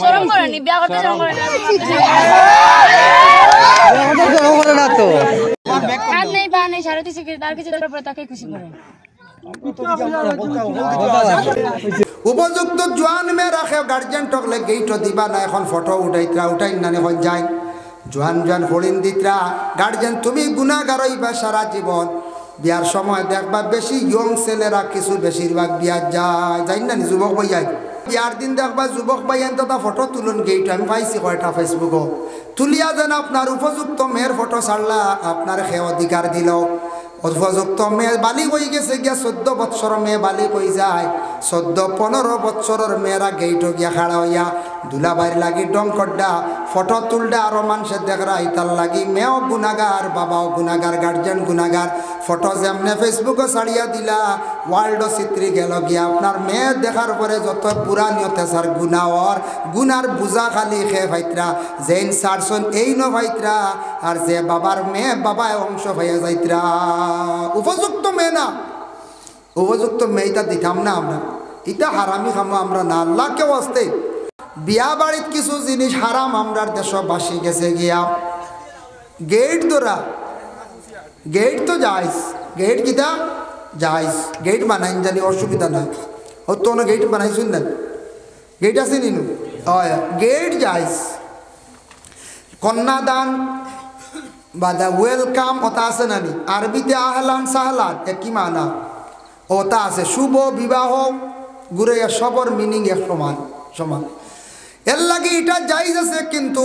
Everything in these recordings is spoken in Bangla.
শরম করেনি বিয়া করতে শরম করে না তো কাজ নেই বা নেই সারথি শিখে তার কিছু তারপরে তাকে খুশি করে উপযুক্ত জোয়ান মেয়ে রাখে গার্জেন টকলে গেইট দিবা না এখন ফটো উঠাইতরা উঠাই না এখন যায় জোয়ান জোয়ান ফড়িন দিতরা গার্জেন তুমি গুনাহগার হইবা সারা জীবন বিয়ার সময় দেখবা বেশি ইয়ং ছেলেরা কিছু বেশিরভাগ বিয়া যায় যাই না যুবক ভাইয়াই বিয়ার দিন দেখবা যুবক ভাইয়ান তো ফটো তুলুন গেইট আমি পাইছি কয়টা ফেসবুকও তুলিয়া যেন আপনার উপযুক্ত মেয়ের ফটো ছাড়লা আপনার সে অধিকার দিল উপযুক্ত মেয়ে বালিক হয়ে গেছে গিয়া 14 বৎসর মেয়ে বালিক হয়ে যায় 14-15 বৎসরের মেয়েরা গেইটো গিয়া খাড়া হইয়া দুলাবাইর লাগি ডঙ্কড্ডা ফটো তুলডা আরো মানুষের দেখরা ইতার লাগি মেয়েও গুনাগার বাবাও গুনাগার গার্জেন গুনাগার ফটো যেমনে ফেসবুকে ছাড়িয়া দিলা ওয়ার্ল্ডও চিত্রি গেল গিয়া আপনার মেয়ে দেখার পরে যত পুরা নিয়তেছার গুনাওয়ার গুনার বুঝা খালি খেয়ে ভাইতরা যেন সারসন এই ন ভাইতরা আর যে বাবার মেয়ে বাবায় অংশ হয়ে যাইতরা উপযুক্ত মেয়ে না উপযুক্ত মেয়েটা দিতাম না আমরা এটা হারামি খামো আমরা না আল্লাহ কেউ আসতে বিয়া বাড়িত কিছু জিনিস হারাম আমরার দেশবাসী গেছে গিয়া গেট ধরা গেট তো যাইস গেট কিতা যাইস গেট বানাইন জানি অসুবিধা নাই ও তো গেট বানাইছুন না গেট আছে নিনু গেট যাইস কন্যাদান বাদা ওয়েলকাম ওটা আছে নানি আরবিতে আহলান সাহলান একই মানা ওটা আছে শুভ বিবাহ ঘুরে সবর মিনিং এক সমান সমান এর লাগে এটা যাইজ আছে কিন্তু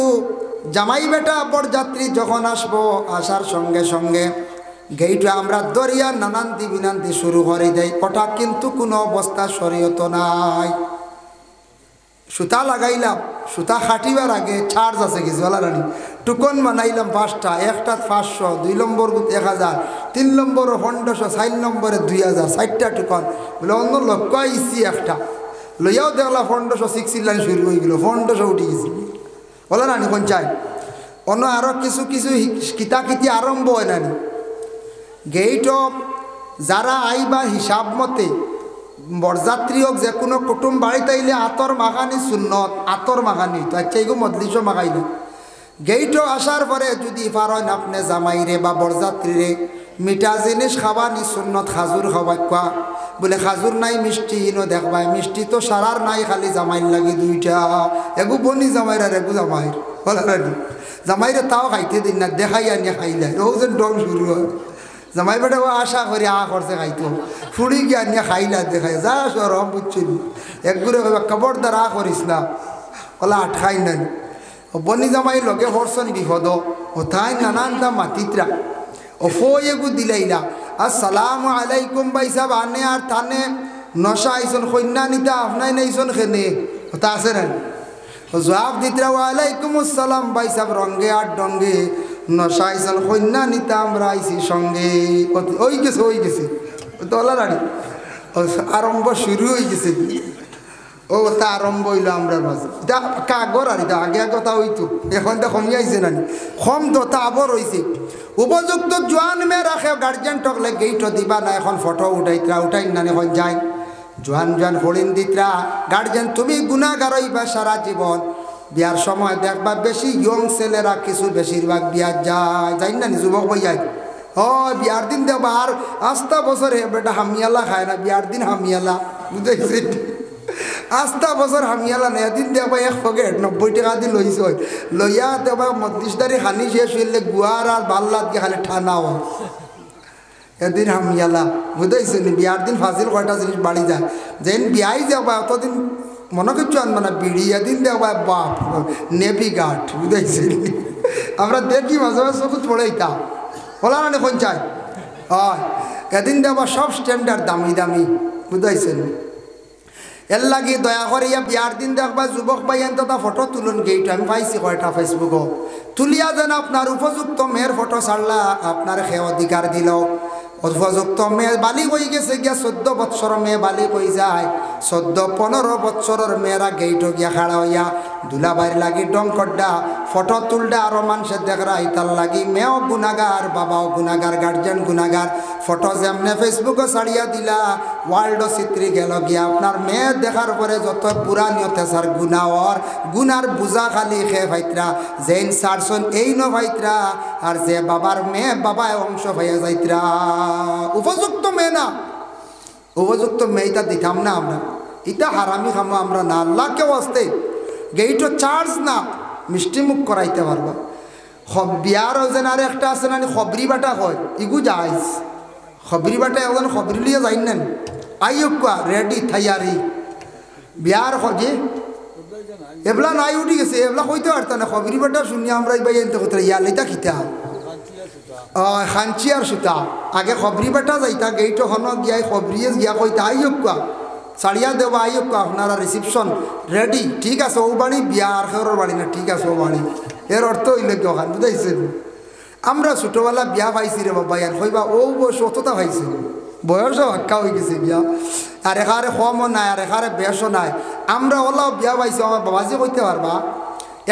জামাই বেটা বরযাত্রী যখন আসবো আসার সঙ্গে সঙ্গে গেইটা আমরা দরিয়া নানান্তি বিনান্তি শুরু করে দেয় ওটা কিন্তু কোনো অবস্থা শরীয়ত নাই সুতা লাগাইলাম সুতা খাটিবার আগে চার্জ আছে কিছু রানি টুকন বানাইলাম 5টা একটা 500 2 নম্বর 1000 3 নম্বর 1500 4 নম্বরে 2000 60টা টুকন বলে অন্য লক্ষ্য আইসি একটা লইয়াও দেখলা 1506 লাইন শুরু হয়ে গেল 1500 উঠে গেছে বলে রানি কোন চাই অন্য আরো কিছু কিছু কিতাকিতি আরম্ভ হয় নানি গেইট যারা আইবা হিসাব মতে বরযাত্রী হোক যে কোনো কুটুম বাড়িতে আইলে আতর মাখানি সুন্নত আতর মাখানি তো আচ্ছা এগুলো মজলিসও মাখাই না গেইটও আসার পরে যদি পারেন আপনি জামাইরে বা বরযাত্রীরে মিঠা জিনিস খাবানি সুন্নত খাজুর খাওয়া কোয়া বলে খাজুর নাই মিষ্টি ইনো দেখবাই মিষ্টি তো সারার নাই খালি জামাইর লাগি 2টা এগু বনি জামাইর আর এগু জামাইর বলে জামাইরে তাও খাইতে দিন না দেখাই আনিয়ে খাইলে ও যেন ডং শুরু হয় জামাই বেটা আশা করি করছে খাইতো ফুড়ি গিয়ে আনিয়া খাইলা দেখাই যা সরম বুঝছি একগুড়ে খবরদার করিস না ওলা আটকাই নাই বনি জামাই লগে হরসন বিপদ ও তাই নানানটা মাতিত্রা ও ফয়েগু দিলাইলা আসসালামু আলাইকুম ভাই সাহেব আনে আর থানে নশা আইসন কন্যা নিতা আপনাই নাইসন খেনে ওটা আছে না জবাব দিতরা ওয়ালাইকুম আসসালাম ভাই সাহেব রঙ্গে আর ডঙ্গে নশা আইসন কন্যা নিতা আমরা আইসি সঙ্গে ওই গেছে তোলা রানি আরম্ভ শুরু হয়ে গেছে ও তা আরম্ভ হইল আমরা মাঝে এটা কাগর আর এটা আগে কথা হইতো এখন তো কমিয়ে আইছে নানি কম তো তা আবর হয়েছে উপযুক্ত জোয়ান মেয়ে রাখে গার্জেন টকলে গেইট দিবা না এখন ফটো উঠাইতরা উঠাই না এখন যায় জোয়ান জোয়ান ফড়িন দিতরা গার্জেন তুমি গুনাহগার হইবা সারা জীবন বিয়ার সময় দেখবা বেশি ইয়ং ছেলেরা কিছু বেশিরভাগ বিয়া যায় যাই না যুবক ভাইয়াই বিয়ার দিন দেখবা আর আস্তা বছর বেটা হামিয়ালা খায় না বিয়ার দিন হামিয়ালা বুঝেছি আস্তা বছর হামিয়ালা নেই এদিন দেখবা 1 পকেট 90 টাকা দিয়ে লইছ লইয়া দেখবা মধ্যদারি খানি শেষ হইলে গুয়ার আর বাল্লাত গিয়ে খালি ঠানাও এদিন হামিয়ালা বুঝেছি বিয়ার দিন ফাজিল কয়টা জিনিস বাড়ি যায় যেন বিয়াই যাবা অতদিন মনে করছো আনবা না বিড়ি এদিন দেখবা বাপ নেভি গার্ড বুঝেছি আমরা দেখি মাঝে মাঝে চকুত পড়াইতাম বলা না এখন চাই হয় এদিন দেখবা সব স্ট্যান্ডার্ড দামি দামি বুঝাইছেন এর লাগে দয়া করে বিয়ার দিন দেখবা যুবক ভাইয়ান তো ফটো তুলুন গেইট আমি পাইছি কয়টা ফেসবুকও তুলিয়া যেন আপনার উপযুক্ত মেয়ের ফটো ছাড়লা আপনার সে অধিকার দিল উপযুক্ত মেয়ে বালিক হয়ে গেছে গিয়া 14 বৎসর মেয়ে বালিক হয়ে যায় 14-15 বৎসরের মেয়েরা গেইট গিয়া খাড়া হইয়া দুলাভাইয়ের লাগি ডঙ্কড্ডা ফটো তুলডা আরো মানুষের দেখরা ইতার লাগি মেয়েও গুনাগার বাবাও গুনাগার গার্জেন গুনাগার ফটো যেমনে ফেসবুকে ছাড়িয়া দিলা ওয়ার্ল্ড চিত্রি গেল গিয়া আপনার মেয়ে দেখার পরে যত পুরা নিয়তে স্যার গুনাওর গুনার বুঝা খালি খে ভাইত্রা যেইন সারসন এই ন ভাইত্রা আর যে বাবার মেয়ে বাবায় অংশ হয়ে যাইত্রা উপযুক্ত মেয়ে না উপযুক্ত মেয়েটা দিতাম না আমরা এটা হারামি খামো আমরা না আল্লাহ কেউ আসতে গেইটো চার্জ না মিষ্টি মুখ করাইতে পারবা বিয়ার যেন আর একটা আছে না খবরি বাটা হয় ইগু যাইস খবরি বাটা এখন খবরি লিয়ে যাই নেন আইকা রেডি থাইয়ারি বিয়ার খোঁজে এবলা নাই উঠি গেছে এবলা কইতে পারত না খবরি বাটা শুনিয়া আমরা এই বাইতে কথা ইয়ালিতা খিতা খাঞ্চি আর সুতা আগে খবরি বাটা যাইতা গেইটো হন গিয়াই খবরিয়ে গিয়া কইতা আইকা সাড়িয়া দেবা আইকা আপনারা রিসিপশন রেডি ঠিক আছে ও বাড়ি বিয়া আর খেরোর বাড়ি না ঠিক আছে ও বাড়ি এর অর্থ হইলে কি ওখান বুঝাইছেন আমরা ছোটোবেলা বিয়া পাইছি রে বাবা আর কইবা ও সততা পাইছি বয়সও হাক্কা হয়ে গেছে বিয়া আর এখানে কমও নাই আর এখানে বেশও নাই আমরা ওলাও বিয়া পাইছি আমার বাবাজি কইতে পারবা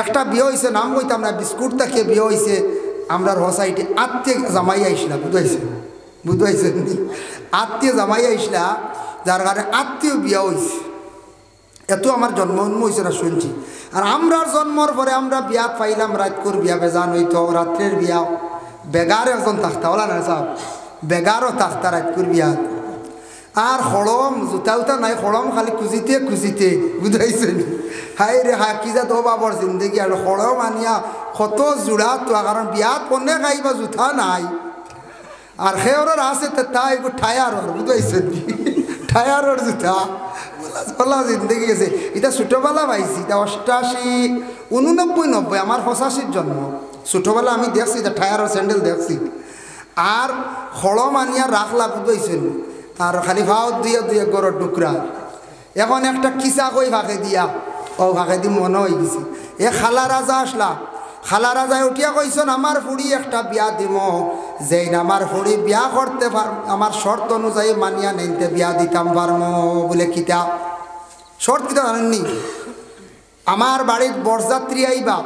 একটা বিয়ে হয়েছে নাম কইতাম না বিস্কুট তাকে বিয়ে হয়েছে আমরা হোসাইটি আত্মীয় জামাই আইসলা বুঝাইছেন আত্মীয় জামাই আইসলা যার কারণে আত্মীয় বিয়া হয়েছে এত আমার জন্ম হয়েছে না শুনছি আর আমরার জন্মর পরে আমরা বিয়া পাইলাম রাতকুর বিয়া বেজান হইতো রাত্রের বিয়া বেগার একজন থাকতা ওলা না সব বেগারও থাকতা রাতকুর বিয়া আর হলম জোতা উতা নাই হলম খালি খুঁজিতে বুঝাইছেন হাই রে হা কি যা তো বাবর জিন্দগি আর হলম আনিয়া কত জোড়া তো কারণ বিয়াত পনে খাইবা জোতা নাই আর সেওর আছে তাই একটু ঠায়ারর বুঝাইছেন ঠায়ারর জোতা বলা জিন্দগি গেছে এটা ছোটোবেলা পাইছি এটা 88 89 90 আমার 85 জন্ম ছোটোবেলা আমি দেখছি এটা ঠায়ারর স্যান্ডেল দেখছি আর হলম আনিয়া রাখলা বুঝাইছেন আর খালি ভাও দিয়ে গরর টুকরা এখন একটা কিসা কই ভাগে দিয়া ও ভাগে দি মনে হয়ে গেছি এ খালা রাজা আসলা খালা রাজায় উঠিয়া কইছেন আমার ফুড়ি একটা বিয়া দিম যেই আমার ফুড়ি বিয়া করতে পার আমার শর্ত অনুযায়ী মানিয়া নিতে বিয়া দিতাম পারম বলে কিতা শর্ত কিতা জানেননি আমার বাড়ির বরযাত্রী আইবা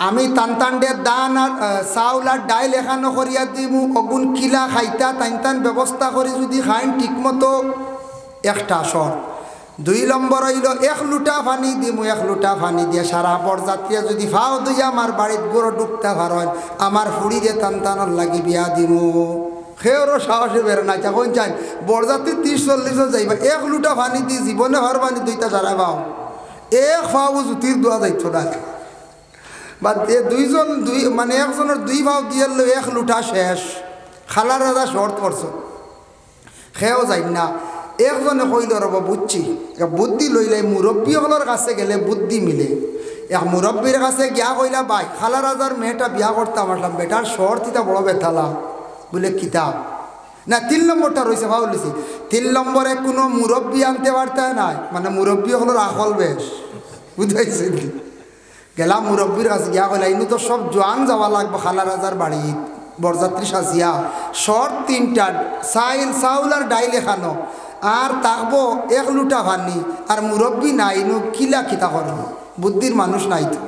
আমি টানটান্ডে দান আর চাউল আর ডাইল এখানো করিয়া দিমু অগুন কিলা খাইতা টান ব্যবস্থা করি যদি খাইন ঠিকমতো একটা শর্ত 2 নম্বর হইল 1 লুটা পানি দিমু 1 লুটা পানি দিয়ে সারা বরযাত্রী যদি ফাও দিয়া আমার বাড়ির গরু ডুবতে পারেন আমার ফুড়ি দিয়ে টানটানোর লাগি বিয়া দিমু সেওরও সাহসে বের না তখন চাই বরযাত্রী 30-40 যাইবা 1 লুটা পানি দি জীবনে হর পানি দুইটা সারা পাও 1 ফাও জুতির দোয়া যাইতো না বা দুইজন মানে একজনের 2 ভাও দিয়ে 1 লুটা শেষ খালার রাজা শর্ট করছো সেও যাই না একজনে কইল রব বুঝছি বুদ্ধি লইলে মুরব্বীগুলোর কাছে গেলে বুদ্ধি মিলে এক মুরব্বীর কাছে গিয়া কইলা ভাই খালা রাজার মেয়েটা বিয়া করতাম আসলাম বেটার শর্ট ইটা বড় বেথালা বলে কিতাব না 3 নম্বরটা রয়েছে ভাবলেছি 3 নম্বরে কোনো মুরব্বী আনতে পারতে নাই মানে মুরব্বীগুলোর আকল বেশ বুঝাইছে গেলাম মুরব্বীর কাছে গিয়া কইলা ইনু তো সব জোয়ান যাওয়া লাগবে খালা রাজার বাড়ি বরযাত্রী সাজিয়া শর্ট 3টা চাউল আর ডাইল খানো আর তাকবো 1 লুটা পানি আর মুরব্বী নাই নু কিলা খিতা করব বুদ্ধির মানুষ নাই তো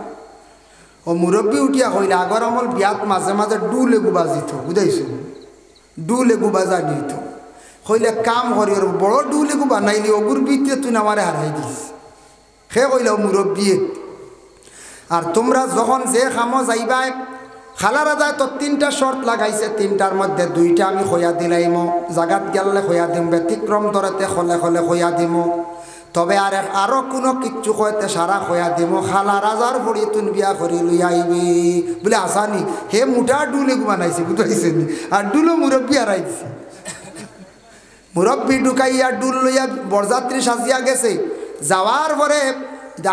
ও মুরব্বী উঠিয়া কইলা আগর আমল বিয়াত মাঝে মাঝে ডুলে গুবা যেত বুঝাইছো ডুলে গুবা জানিত কইলে কাম করি বড় ডুলে গুবা নাইলি অগুর বিতে তুই আমারে হারাই দিস সে কইলা মুরব্বী আর তোমরা যখন যে খামো যাইবাই খালা রাজা তো 3টা শর্ত লাগাইছে 3টার মধ্যে 2টা আমি খয়া দিলাইম জাগাত গেলে খয়া দিম ব্যতিক্রম ধরতে খলে খলে খয়া দিম তবে আরো কোনো কিচ্ছু কইতে সারা খয়া দিম খালা রাজার ভরি তুন বিয়া করি লই আইবি বলে আসানি হে মুঠা ডুলে বানাইছে বুঝাইছেন আর ডুলো মুরব্বী হারাইছে মুরব্বী ঢুকাইয়া ডুল লইয়া বরযাত্রী সাজিয়া গেছে যাওয়ার পরে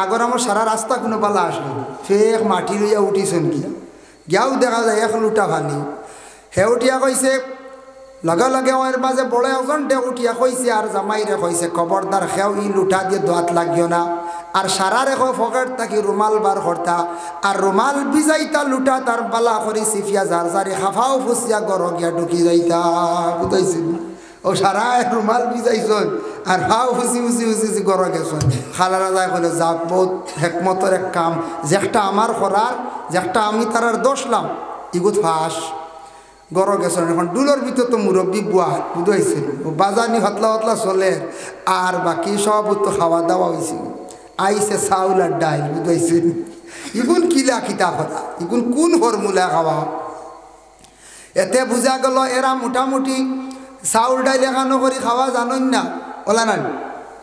আগর আমার সারা রাস্তা কোনো পালা আসলো ফেক মাটি লইয়া উঠিছেন কি গিয়াও দেখা যায় 1 লুটা পানি হে উঠিয়া কইছে লগে লগে ওর মাঝে বড় একজন ডে উঠিয়া কইছে আর জামাইরে কইছে খবরদার খেও ই লুটা দিয়ে দোয়াত লাগিও না আর সারা রেখো ফকেট থাকি রুমাল বার করতা আর রুমাল ভিজাইতা লুটা তার বালা করি সিফিয়া জার জারি খাফাও ফুসিয়া গর গিয়া ঢুকি যাইতা বুঝাইছি ও সারা রুমাল ভিজাইছন আর হাও হুসি হুসি হুসি হুসি গড় গেছেন। খালারা যায় বলে যাক বহুত হেকমতের এক কাম, যেটা আমার করার যেটা আমি তারার দোষলাম ইগুত ফাঁস গড় গেছেন। এখন ডুলোর ভিতর তো মুরব্বী বুয়া বুঝাইছিল বাজানি হতলা হতলা চলে, আর বাকি সব তো খাওয়া দাওয়া হয়েছিল। আইসে চাউল আর ডাইল বুঝাইছিল। ইগুন কিলা খিতা করা, ইগুন কোন ফর্মুলা খাওয়া। এতে বুঝা গেল এরা মোটামুটি চাউল ডাইল এখানো করে খাওয়া জানই না, ওলা না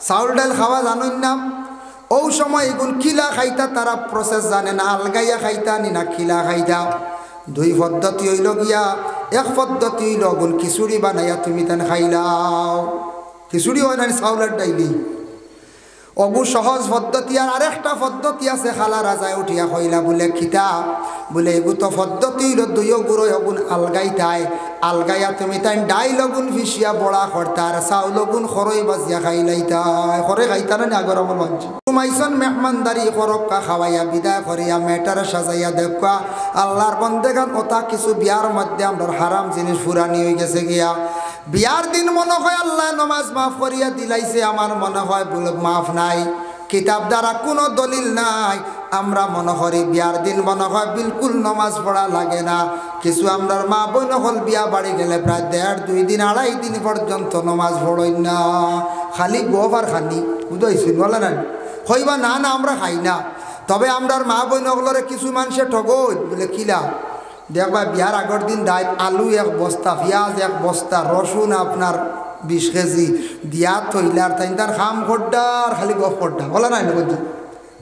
চাউল ডাইল খাওয়া জানই না। ও সময় এগুন খিলা খাইতা তারা প্রসেস জানে না, আলগাইয়া খাইতা নি না খিলা খাইতা। দুই পদ্ধতি হইল গিয়া, এক পদ্ধতি হইল গুণ খিচুড়ি বানাইয়া তুমি তেন খাইলাও, খিচুড়ি হয় না চাউলের ডাইলি, অবু সহজ পদ্ধতি। আর আরেকটা পদ্ধতি আছে খালা রাজায় উঠিয়া কইলা বলে খিতা বলে এগু তো পদ্ধতি হইল দুইও গুঁড়ো অগুন আলগাইতাই, আলগাইয়া তুমি তাই ডাই লগুন ফিসিয়া বড়া করতা আর চাউল লগুন খরই বাজিয়া খাইলাইতাই। খরে খাইতা না আগর আমার মানছি তুমাইছন মেহমানদারি করক্কা খাওয়াইয়া বিদায় করিয়া মেটারে সাজাইয়া দেখবা আল্লাহর বন্দেগান ওটা কিছু বিয়ার মধ্যে আমরা হারাম জিনিস ফুরানি হয়ে গেছে গিয়া। বিয়ার দিন মনে হয় আল্লাহ নমাজ মাফ করিয়া দিলাইছে, আমার মনে হয় বলে মাফ নাই, কিতাব দ্বারা কোনো দলিল নাই। আমরা মনে করি বিয়ার দিন মনে হয় বিলকুল নমাজ পড়া লাগে না। কিছু আমরা মা বোন হল বিয়া বাড়ি গেলে প্রায় 1.5-2 দিন 2.5 দিন পর্যন্ত নমাজ পড়ই না, খালি গোবার খানি বুঝাইছি বলে না হইবা না না আমরা খাই না। তবে আমরা মা বোন হলরে কিছু মানুষে ঠগই বলে কিলা দেখবা বিয়ার আগের দিন দায়িত্ব আলু 1 বস্তা, পেঁয়াজ 1 বস্তা, রসুন আপনার 20 কেজি দিয়া থইলার তাই তার খাম খড্ডার খালি গফ খড্ডা বলে নাই না বলছি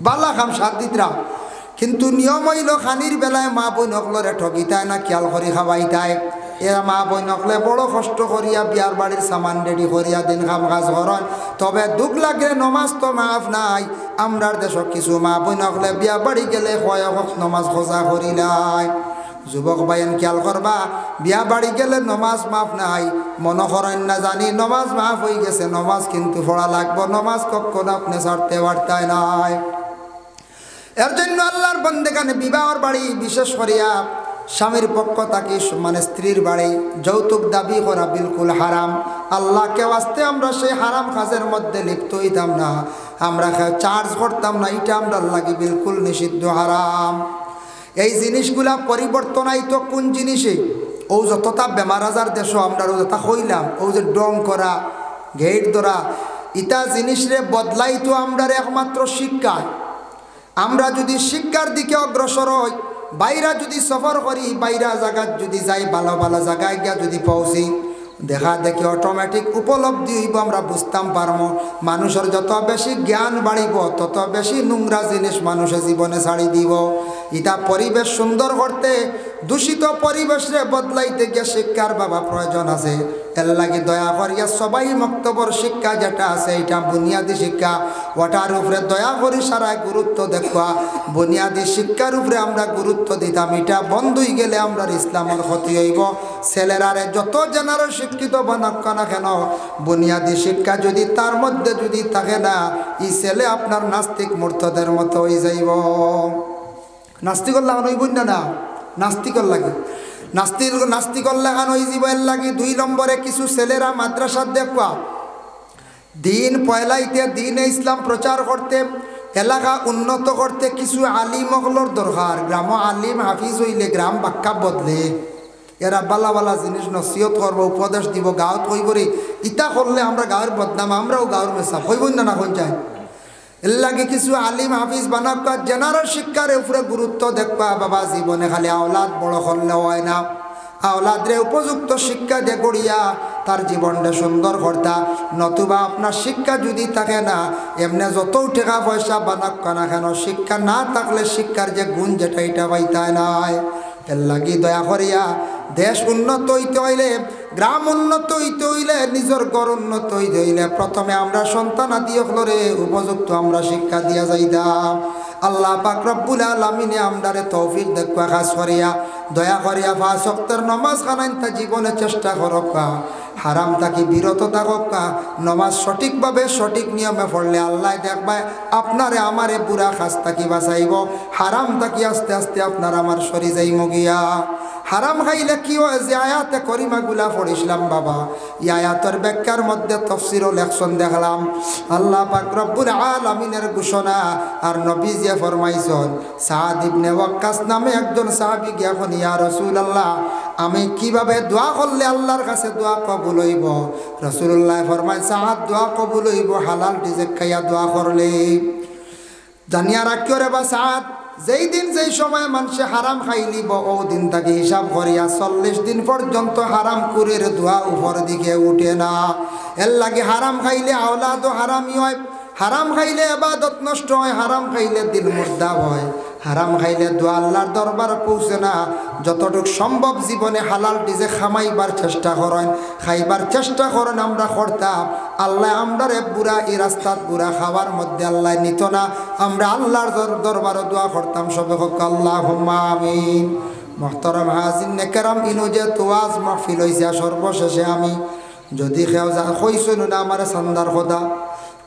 বালা খাম সাত দিতরা। কিন্তু নিয়ম হইল খানির বেলায় মা বোন হকলরে ঠগিতায় না খেয়াল করি খাওয়াইতায়। এরা মা বোন হকলে বড় কষ্ট করিয়া বিয়ার বাড়ির সামান রেডি করিয়া দিন খাম কাজ করেন। তবে দুঃখ লাগে নমাজ তো মাফ নাই। আমরার দেশত কিছু মা বোন হকলে বিয়া বাড়ি গেলে কয়েক নমাজ খোঁজা করিলাই। যুবক ভাইয়েন খেয়াল করবা বিয়া বাড়ি গেলে নমাজ মাফ নাই, মনে করেন না জানি নমাজ মাফ হয়ে গেছে, নমাজ কিন্তু পড়া লাগবো, নমাজ কখনো আপনি ছাড়তে পারতাই নাই। এর জন্য আল্লাহর বন্দেগানে বিবাহর বাড়ি বিশেষ করিয়া স্বামীর পক্ষ থাকি মানে স্ত্রীর বাড়ি যৌতুক দাবি করা বিলকুল হারাম। আল্লাহকে আসতে আমরা সেই হারাম কাজের মধ্যে লিপ্ত হইতাম না, আমরা চার্জ করতাম না, এটা আমরা লাগি বিলকুল নিষিদ্ধ হারাম। এই জিনিসগুলা পরিবর্তন আইতো কোন জিনিসে? ও যতটা বেমার আজার দেশ আমরা যতটা হইলাম, ও যে ডং করা গেট ধরা ইটা জিনিসরে বদলাইতো আমরা একমাত্র শিক্ষা। আমরা যদি শিক্ষার দিকে অগ্রসর হই, বাইরা যদি সফর করি, বাইরা জায়গায় যদি যাই, ভালো ভালো জায়গায় গিয়া যদি পৌঁছি, দেখা দেখি অটোমেটিক উপলব্ধি হইব, আমরা বুঝতাম পারবো। মানুষের যত বেশি জ্ঞান বাড়িব তত বেশি নোংরা জিনিস মানুষের জীবনে ছাড়ি দিব। এটা পরিবেশ সুন্দর করতে, দূষিত পরিবেশে বদলাইতে গিয়ে শিক্ষার বাবা প্রয়োজন আছে। এর লাগে দয়া করিয়া সবাই মক্তবর শিক্ষা যেটা আছে এটা বুনিয়াদী শিক্ষা, ওটার উপরে দয়া করি সারায় গুরুত্ব দেখা। বুনিয়াদী শিক্ষার উপরে আমরা গুরুত্ব দিতাম, এটা বন্ধ হয়ে গেলে আমরা ইসলামের ক্ষতি হইব। ছেলেরারে যত জেনারেল শিক্ষিত বানাক না কেন, বুনিয়াদী শিক্ষা যদি তার মধ্যে যদি থাকে না, এই ছেলে আপনার নাস্তিক মূর্খদের মতো হয়ে যাইব। নাস্তিকর লাগান হইব না, নাস্তিকর লাগে নাস্তিকর লাগান হয়ে যাব। এর লাগে 2 নম্বরে কিছু ছেলেরা মাদ্রাসার দেখবা দিন পয়লাইতে দিনে ইসলাম প্রচার করতে, এলাকা উন্নত করতে কিছু আলিম হলর দরকার। গ্রাম আলিম হাফিজ হইলে গ্রাম বাক্কা বদলে, এরা বালা বালা জিনিস নসিহত করবো, উপদেশ দিব, গাঁৱত কই করে ইটা করলে আমরা গাঁৱের বদনাম, আমরাও গাঁৱের মেসাব হইব না কোন চাই। এর লাগে কিছু আলিম হাফিজ বানাকা জেনারেল শিক্ষার উপরে গুরুত্ব দেখবা। বাবা জীবনে খালি আওলাদ বড় করলে হয় না, আওলাদরে উপযুক্ত শিক্ষা দিয়ে গড়িয়া তার জীবনটা সুন্দর করতা। নতুবা আপনার শিক্ষা যদি থাকে না, এমনি যত টাকা পয়সা বানাক না কেন, শিক্ষা না থাকলে শিক্ষার যে গুণ যেটা এটা পাইতায় নাই। এর লাগি দয়া করিয়া দেশ উন্নত হইতে হইলে, গ্রাম উন্নত হইতে হইলে, নিজের ঘর উন্নত হইতে হইলে প্রথমে আমরা সন্তান আদি হলরে উপযুক্ত আমরা শিক্ষা দিয়া যাইতাম। আল্লাহ পাক রব্বুল আলামিনে আমরারে তৌফিক দেখা খাস করিয়া দয়া করিয়া 5 ওয়াক্তের নামাজ খানাইতা জীবনে চেষ্টা করক্কা, হারাম থাকি বিরত থাকা, নমাজ সঠিকভাবে সঠিক নিয়মে পড়লে আল্লাহ দেখবা আপনারে আমারে বুড়া খাস থাকি বাঁচাইব। হারাম থাকি আস্তে আস্তে আপনার আমার সরি যাইম গিয়া। হারাম খাইলে কি হয় যে আয়াতে করিমাগুলা পড়িছিলাম বাবা, এই আয়াতের ব্যাখ্যার মধ্যে তাফসীর ও লেখসন দেখলাম আল্লাহ পাক রব্বুল আলামিনের ঘোষণা। আর নবী যে ফরমাইছেন, সাদ ইবনে ওয়াক্কাস নামে একজন সাহাবী গিয়া কোন, ইয়া রাসূলুল্লাহ আমি কিভাবে দোয়া করলে আল্লাহর কাছে দোয়া কবুল হইব? রাসূলুল্লাহ ফরমায়, সাদ দোয়া কবুল হইব হালাল রিজিক খাইয়া দোয়া করলে। জানিয়া রাখিও রে বা সাদ, যেই দিন যেই সময় মানুষে হারাম খাইলিব ও দিন তাকে হিসাব করিয়া 40 দিন পর্যন্ত হারাম কুরের দোয়া উপর দিকে উঠে না। এর লাগে হারাম খাইলে আওলাদও হারামি হয়, হারাম খাইলে ইবাদত নষ্ট হয়, হারাম খাইলে দিল মুর্দা হয়, হারাম খাইলে দোয়া আল্লাহর দরবার পৌঁছে না। যতটুকু সম্ভব জীবনে হালাল ডিজে খামাইবার চেষ্টা করেন, খাইবার চেষ্টা করেন, আমরা করতাম। আল্লাহ আমরারে বুড়া এই রাস্তাত বুড়া খাওয়ার মধ্যে আল্লাহ নিত না। আমরা আল্লাহর দরবারে দোয়া করতাম সবে হোক আল্লাহুম্মা আমিন। মুহতারাম হাজিরিন কেরাম, ইনো যে তোয়াজ মাহফিল হইছে সর্বশেষে আমি যদি খেও যা কইছুন না আমার সান্দার খোদা,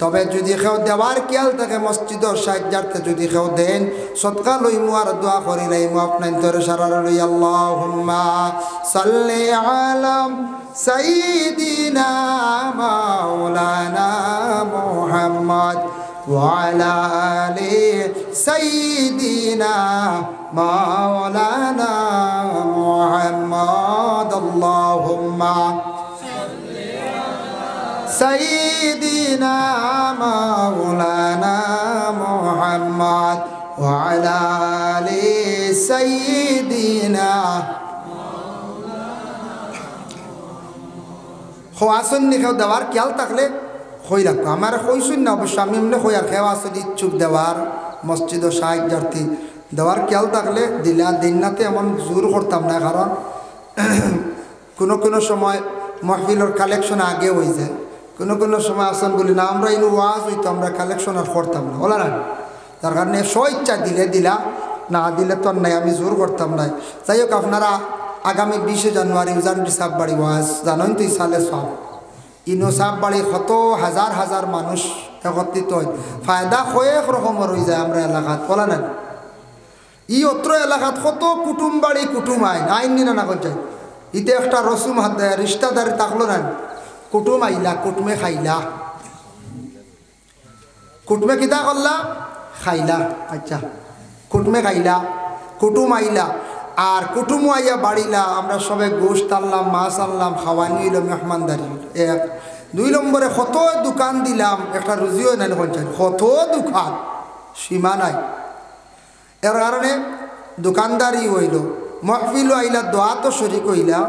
তবে যদি কেউ দেওয়ার খেয়াল থাকে মসজিদর সাহায্যার্থে যদি কেউ দেন সদকা লইমু আর দোয়া করি লাইমু আপনার তোরে সারার লই। আল্লাহুম্মা সাল্লি আলা সাইয়্যিদিনা মাওলানা মুহাম্মদ ওয়া আলা আলি সাইয়্যিদিনা মাওলানা মুহাম্মদ। আল্লাহুম্মা سيدنا مولانا محمد وعلى آل سيدنا খোয়াসন নিখেও দেওয়ার খেয়াল থাকলে হই রাখতো আমার কইসুন না, অবশ্য আমি এমনি হই আর খেওয়াসন ইচ্ছুক দেওয়ার মসজিদ ও সাহায্যার্থী দেওয়ার খেয়াল থাকলে দিলা দিনাতে এমন জোর করতাম না, কারণ কোনো সময় মাহফিলের কালেকশন আগে হয়ে যায়, কোনো সময় আসন বলি না আমরা ইনু ওয়াজ হইতো আমরা কালেকশন আর করতাম না, বলা না। তার কারণে স্বইচ্ছা দিলে দিলা, না দিলে তো নাই, আমি জোর করতাম নাই। যাই হোক, আপনারা আগামী 20 জানুয়ারি উজানটি সাপ বাড়ি ওয়াজ জানেন তো, সালে সব ইনো সাপ বাড়ি কত হাজার হাজার মানুষ একত্রিত হয়, ফায়দা কয়েক রকমের হয়ে যায় আমরা এলাকাত, বলা না। ই অত্র এলাকাত কত কুটুম বাড়ি কুটুম আইন নিনা না করছে, ইতে একটা রসুম হাত দেয় রিস্তাদারি থাকলো না, কুটুম আইলা কুটুমে খাইলা, কুটুমে কিতা করলা খাইলা, আচ্ছা কুটুমে খাইলা কুটুম আইলা, আর কুটুম আইয়া বাড়িলা, আমরা সবে গোশত আনলাম মাছ আনলাম খাওয়ানি হইল মেহমানদারি হইল। 2 নম্বরে কত দোকান দিলাম, একটা রুজিও নাই পঞ্চায়েত, কত দোকান সীমা নাই। এর কারণে দোকানদারি হইল, মহফিলও আইলা, দোয়া তো শরিক হইলা,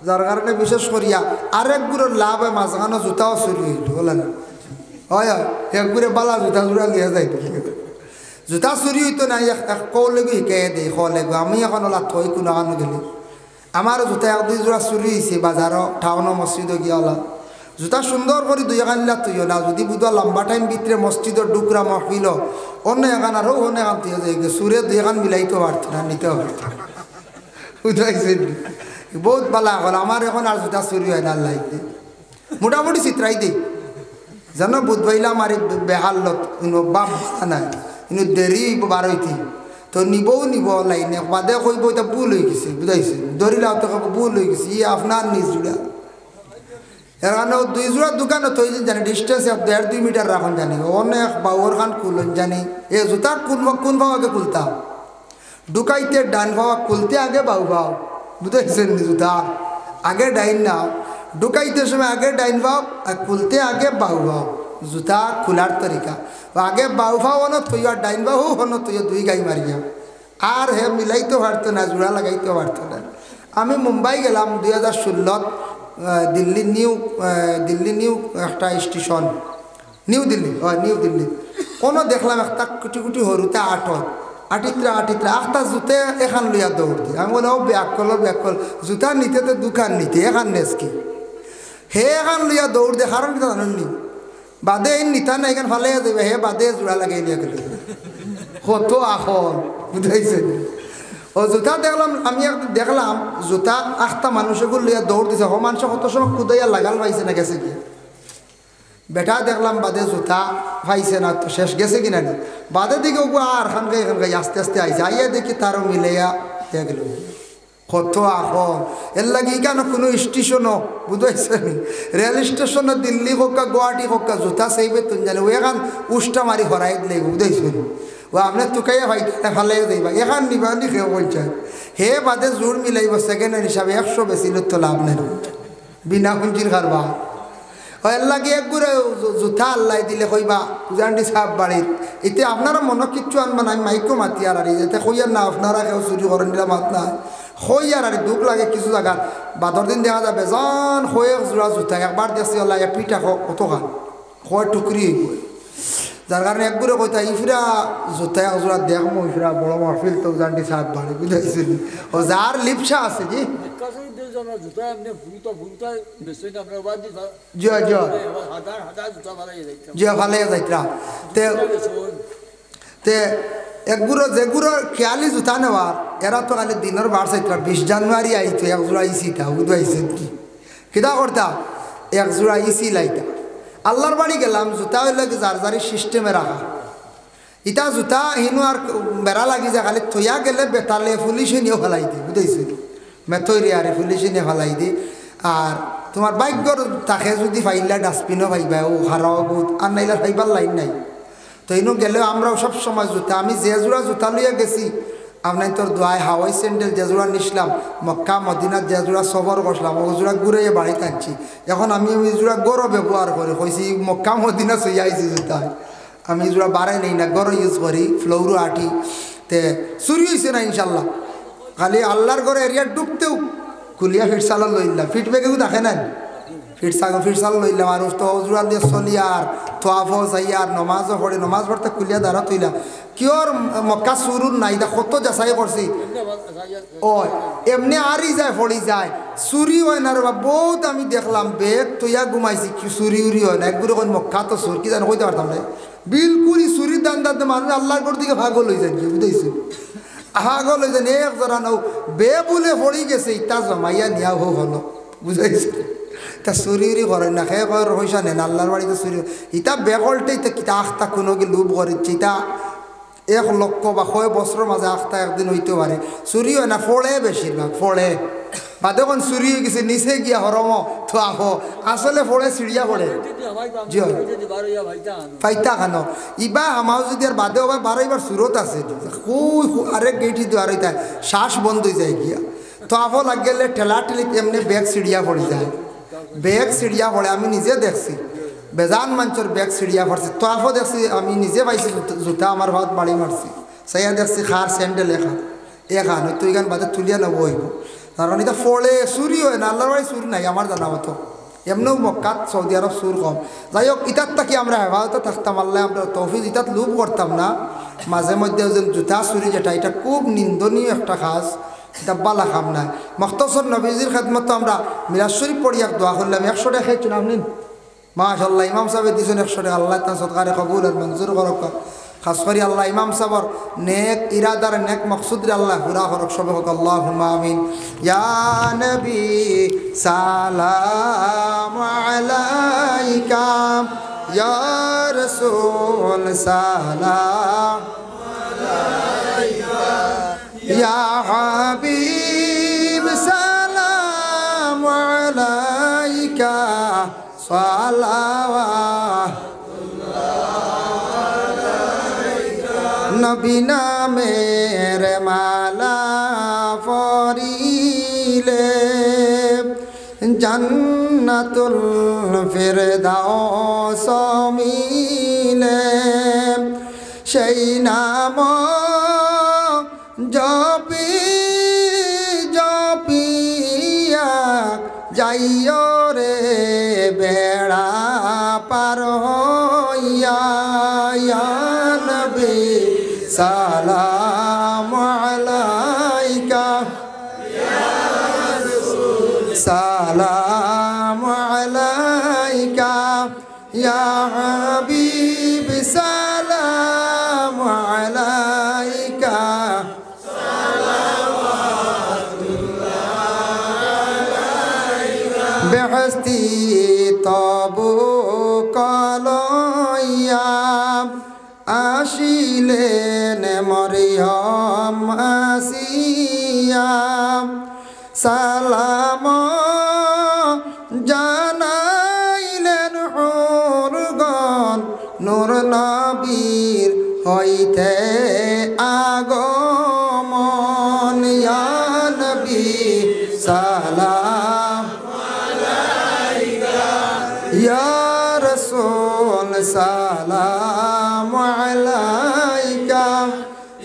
যার কারণে বিশেষ করিয়া আরেকগুলোর লাভ হয় মাঝখানো জুতাও চুরি হইল, বলে না হয় একগুড়ে বালা জুতা জোড়া লিয়া যাই, জুতা চুরি হইতো না, কৌলেগু শিকাই দেয় কলেগু, আমি এখন ওলা থই কোনো এখানো গেলে আমারও জুতা 1-2 জোড়া চুরি হয়েছে বাজারও টাউনও মসজিদও গিয়া ওলা জুতা সুন্দর করে 2 এখান লিলা তুইও না, যদি বুধ লম্বা টাইম ভিতরে মসজিদের ডুকরা মহফিল অন্য এখান আরও অন্য এখান তুই যাই সুরে 2 এখান মিলাইতেও পারত না, নিতেও পারত, বুঝতে বহুত বালা হল। আমার এখন আর জুতা চুরি হয় না, আল্লাহ মোটামুটি চিত্রাই দিই জানো, বুধ বাইলাম আর বেহালত বাপ নাই, কিন্তু দেরি বারইতি তো নিব লাইনে বাদে কইব এটা ভুল হয়ে গেছে, বুঝাইছে ধরিলা তো ভুল হয়ে গেছে, ই আপনার নিজ জোড়া। এর কারণে 2 জোড়ার দোকানে তৈ জানি ডিস্টেন্স 1.5-2 মিটার রাখন জানি, অনেক বাউর খান কুলন জানি, এ জুতা কোন ভাও আগে খুলতাম, ঢুকাইতে ডান ভাও খুলতে আগে বাউ ভাও, বুঝাইছেন জুতা আগে ডাইন না, ঢুকাইতে সময় আগে ডাইন ভাও আর খুলতে আগে বাউ ভাও, জুতা খোলার তরিকা আগে বাউ ভাও হন তুই আর ডাইন বাহু হন তুই 2 গাই মারিয়া, আর হে মিলাইতে পারতো না, জোড়া লাগাইতে পারতো না। আমি মুম্বাই গেলাম 2016 দিল্লি নিউ একটা স্টেশন, নিউ দিল্লি কোনো দেখলাম একটা কুটি কুটি হরুতে আটিত্রা আখটা জুতে এখান লইয়া দৌড় দি, আমি বলে ও ব্যাক কল জুতা নিতে তো দোকান নিতে এখান নেস কি হে এখান লইয়া দৌড় দে, কারণ কিতা জানেননি বাদে এই নিতা না এখান ফালে যাবে, হে বাদে জোড়া লাগাই নিয়ে গেল কত এখন, বুঝাইছে। ও জুতা দেখলাম, আমি দেখলাম জুতা 8টা মানুষগুলো লইয়া দৌড় দিছে, হ মানুষ কত সময় কুদাইয়া লাগাল পাইছে না, গেছে কি বেটা দেখলাম বাদে জুতা পাইছে না, তো শেষ গেছে কিনা নি, বাদে দিকে আর খানগাই আস্তে আস্তে আইছে, আইয়া দেখি তারও মিলাইয়া হয়ে গেল, কত এখন এর লাগে কেন কোনো স্টেশনও বুঝাইছেন রেল স্টেশনও দিল্লি হোক গুয়াহাটি হোক জুতা সেইবে তুন জানে ও এখান উষ্টা মারি হরাই দিলে বুঝাইছেন ও আপনার তুকাইয়া ভাই ফালাই যাইবা এখান নিবা নি খেয়ে বলছেন হে বাদে জোর মিলাইব সেকেন্ড হ্যান্ড হিসাবে 100 বেশি তো লাভ নেই বিনা পুঁজির কারবার এর লাগে একগুড়ে জুতা আল্লাহ দিলে কইবা উজানটি সাপ বাড়ির এতে আপনারা মনে কিচ্ছু আনবা না আমি মাইকো মাতি আর যাতে কইয়ার না আপনারা কেউ চুরি করেন দিলে মাত না হই আর দুঃখ লাগে কিছু জায়গা বাদর দিন দেখা যাবে জন হয়ে জোড়া জুতা একবার দেখছি আল্লাহ পিঠা কত খান হয় টুকরি যার কারণে একগুড়ে কইতা ইফরা জুতা জোড়া দেখবো ইফরা বড় মাহফিল তো উজানটি সাপ বাড়ি বুঝাইছিল ও যার লিপসা আছে জি ভালে যাইতরা তে একগুড়ো যেগুড়ো খেয়ালি জুতা নেওয়ার এরা তো খালি দিনের বার চাইতরা 20 জানুয়ারি আইতো এক জোড়া ইসি তা বুঝাইছে কি কিতা করতা এক জোড়া ইসি লাইতা আল্লাহর বাড়ি গেলাম জুতা হইলে যার যারি সিস্টেমে রাখা ইটা জুতা হিনু আর বেড়া লাগি যায় খালি থইয়া গেলে বেতালে পুলিশে নিয়েও ফেলাই দিই বুঝাইছি মেথইরে আরে পুলিশে নিয়ে ফেলাই দিই আর তোমার ভাগ্যর তাকে যদি ফাইলা ডাস্টবিনও ফাইবা ও হারাও বহুত আর নাইলে ফাইবার লাইন নাই তো ইনু গেলেও আমরাও সব সময় জুতা আমি যে জোড়া জুতা লইয়া গেছি আপনার তোর দোয়ায় হাওয়াই স্যান্ডেল যে জোড়া নিসলাম মক্কা মদিনার যে জোড়া সফর করলাম ও জোড়া ঘুরাইয়ে বাড়িতে আনছি এখন আমি ওই জোড়া গরো ব্যবহার করি কইছি মক্কা মদিনা সই আইছি জুতায় আমি জোড়া বাড়াই নেই না গরো ইউজ করি ফ্লোরও আটি তে চুরি হয়েছে না ইনশাল্লাহ খালি আল্লাহর ঘরে এরিয়া ডুবতেও খুলিয়া ফিট সালা লইলাম ফিটব্যাগেও দেখে নেন ফিট সাল লইলাম আর তো জোড়া দিয়ে চলি আর তোয়াফো যাই আর নমাজও পড়ে নমাজ পড়তে খুলিয়া দাঁড়া তৈলাম কিয়র মক্কা চুরুর নাই দা কত যাচাই করছি ও এমনি আরই যায় পড়ি যায় চুরি হয় না রে বহুত আমি দেখলাম বেগ তৈয়া ঘুমাইছি কি চুরি উরি হয় না একগুলো কোন মক্কা তো চুর কি জানো কইতে পারতাম না বিলকুলই চুরির দান দাঁতে মানুষ আল্লাহর ঘর দিকে ভাগল হয়ে যায় বুঝেছি ভাগল হয়ে যান এক জরা নাও বে বলে পড়ি গেছে ইটা জমাইয়া নিয়া হোক হলো বুঝাইছে তা চুরি উরি করে না খেয়ে কয় পয়সা নেন আল্লাহর বাড়িতে চুরি ইটা বেগলটাই তো কিতা আখতা কোনো কি লোভ করেছে ইটা 1 লক্ষ বা 100 বছরের মাঝে আখতা একদিন হইতে পারে চুরি হয় না ফোড়ে বেশিরভাগ ফোড়ে বা দেখুন চুরি হয়ে গেছে নিচে গিয়া হরম তো আহো আসলে ফোড়ে চিড়িয়া পড়ে জি ফাইতা খানো ইবা আমাও যদি আর বাদে হবার 12বার সুরত আছে আরেক গেইটি তো আর শ্বাস বন্ধ হয়ে যায় গিয়া তো আহো লাগলে ঠেলা ঠেলি এমনি ব্যাগ চিড়িয়া পড়ে যায় ব্যাগ চিড়িয়া পড়ে আমি নিজে দেখছি বেজান মানুষের ব্যাগ চিড়িয়া পড়ছে তো আফো দেখছি আমি নিজে পাইছি জুতা আমার ভাত বাড়ি মারছি সাইয়া দেখছি খার স্যান্ডেল এখান তো এখান বাদে তুলিয়া নেব হইব কারণ এটা ফলে চুরি হয় না আল্লাহর বাড়ি চুরি নাই আমার জানা মতো এমনিও মক্কাত সৌদি আরব সুর কম যাই হোক ইটার থাকি আমরা হেফাজতে থাকতাম আল্লাহ আমরা তৌফিক ইটাত লোভ করতাম না মাঝে মধ্যে যে জুতা চুরি যেটা এটা খুব নিন্দনীয় একটা কাজ এটা বালা খাম নাই মখতসর নবীজির খেদমত আমরা মিরাজ শরীফ পড়িয়া দোয়া করলাম 100 টাকা খেয়েছেন আপনি মাশাআল্লাহ ইমাম সাহেব দিয়েছেন 100 টাকা আল্লাহ তার সদকারে কবুল আর মঞ্জুর করক খাস করি আল্লাহ ইমাম সাহেবর নেক ইরাদার নেক মকসুদ আল্লাহ পুরা করক সবে হোক আল্লাহুম্মা আমিন ইয়া নবী সালাম আলাইকা ইয়া রাসূল সালাম আলাইকা ইয়া হাবিব সালাম আলাইকা নবী নামের মালা পরিলে জান্নাতুল ফিরদাউস মিলে সেই নাম জপি জপিয়া যাইও রে বেড়া পার হইয়া ইয়া নবী সালাম আলাইকা ইয়া রাসূল সালাম আলাইকা ইয়া হাবিব সালাম আলাইকা বেহস্তি তবু কলইয়া আসিলেন মরিয়ম আসিয়া সালাম জানাইলেন হুরগণ নূর নবীর হইতে আগমন ইয়া নবী সালাম ইয়া রাসূল সালাম আলাইকা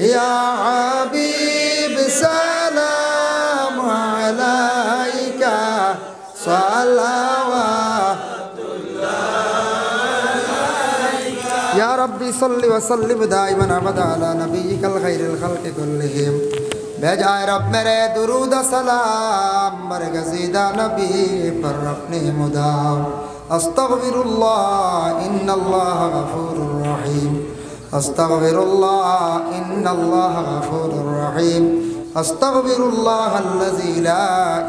ইয়া হাবিব সালাম আলাইকা সালাওয়াতুল্লাহ ইয়া রাব্বি সাল্লি ওয়া সাল্লিম দাইমান আবাদা আলা নবিয়িকাল খায়রিল খালকি কুল্লিহিম भेजाए रब मेरे दुरूद सलाम बरगज़ीदा नबी पर अपने मुदाम अस्तग़फिरुल्लाह इन्नल्लाह गफ़ूरुर रहीम अस्तग़फिरुल्लाह इन्नल्लाह गफ़ूरुर रहीम अस्तग़फिरुल्लाह अल्लज़ी ला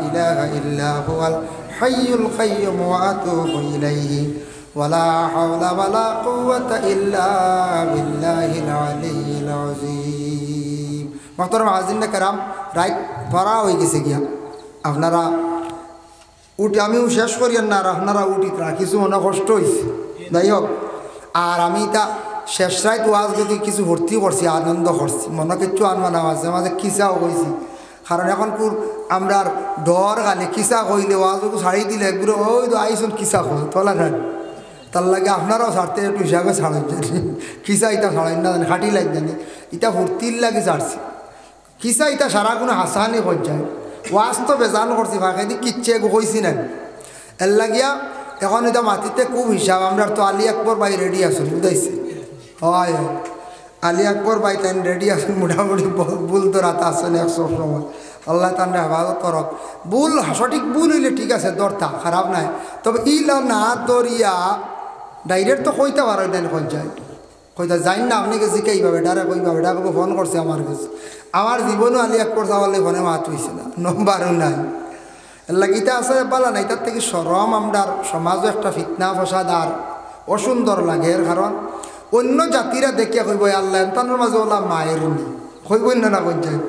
इलाहा इल्ला हुवल हय्युल क़य्यूम व अतूबु इलैहि वला हौला वला कुव्वता इल्ला बिल्लाहिल अलिय्यिल अज़ीम। मोहतरम हाज़िरीन कराम रात परा हो गए गया अपनारा उठी आमी शेष करिए ना अपनारा उठी किस मना कष्ट যাই হোক আর আমি তা শেষ রাত ওয়াজ যদি কিছু ভর্তি করছি আনন্দ করছি মনে কিচ্ছু আনবা না মাঝে মাঝে কিসাও কইছি কারণ এখন কুর আমরা ডর গালে কিসা কইলে ওয়াজকে ছাড়ি দিলে একগুলো ওই তো আইসন কিসা কই তোলা না তার লাগে আপনারাও ছাড়তে একটু হিসাবে ছাড়েন জানি কিসা ইটা ছাড়েন না জানি খাটি লাগ জানি ইটা ভর্তির লাগে ছাড়ছি কিসা ইটা সারা কোনো হাসানি পর্যায়ে ওয়াজ তো বেজান করছি ফাঁকে দি কিচ্ছে কইছি না এর লাগিয়া এখন এটা মাটিতে খুব হিসাব আমরা তো আলী আকবর ভাই রেডি আসুন বুঝাইছে হয় আলী আকবর ভাই তাই রেডি আসুন মোটামুটি ভুল তো রাত আসেন একশো সময় আল্লাহ তান্ডা হেফাজত করক ভুল সঠিক ভুল হইলে ঠিক আছে দরতা খারাপ নাই তবে ইলা না দরিয়া ডাইরেক্ট তো কইতে পারো দেন পর্যায়ে কইতা যাই না আপনি গেছি এইভাবে ডারে কইভাবে ডাকে ফোন করছে আমার কাছে আমার জীবনও আলী আকবর যাওয়ালে ফোনে মাত হয়েছে না নম্বরও নাই লাগিতে আছে বলা নাই তার থেকে সরম আমরার সমাজও একটা ফিতনা ফসাদ আর অসুন্দর লাগে এর কারণ অন্য জাতিরা দেখিয়া কইব আল্লাহ তানোর মাঝে ওলা মায়ের নি কইবই না কই যায়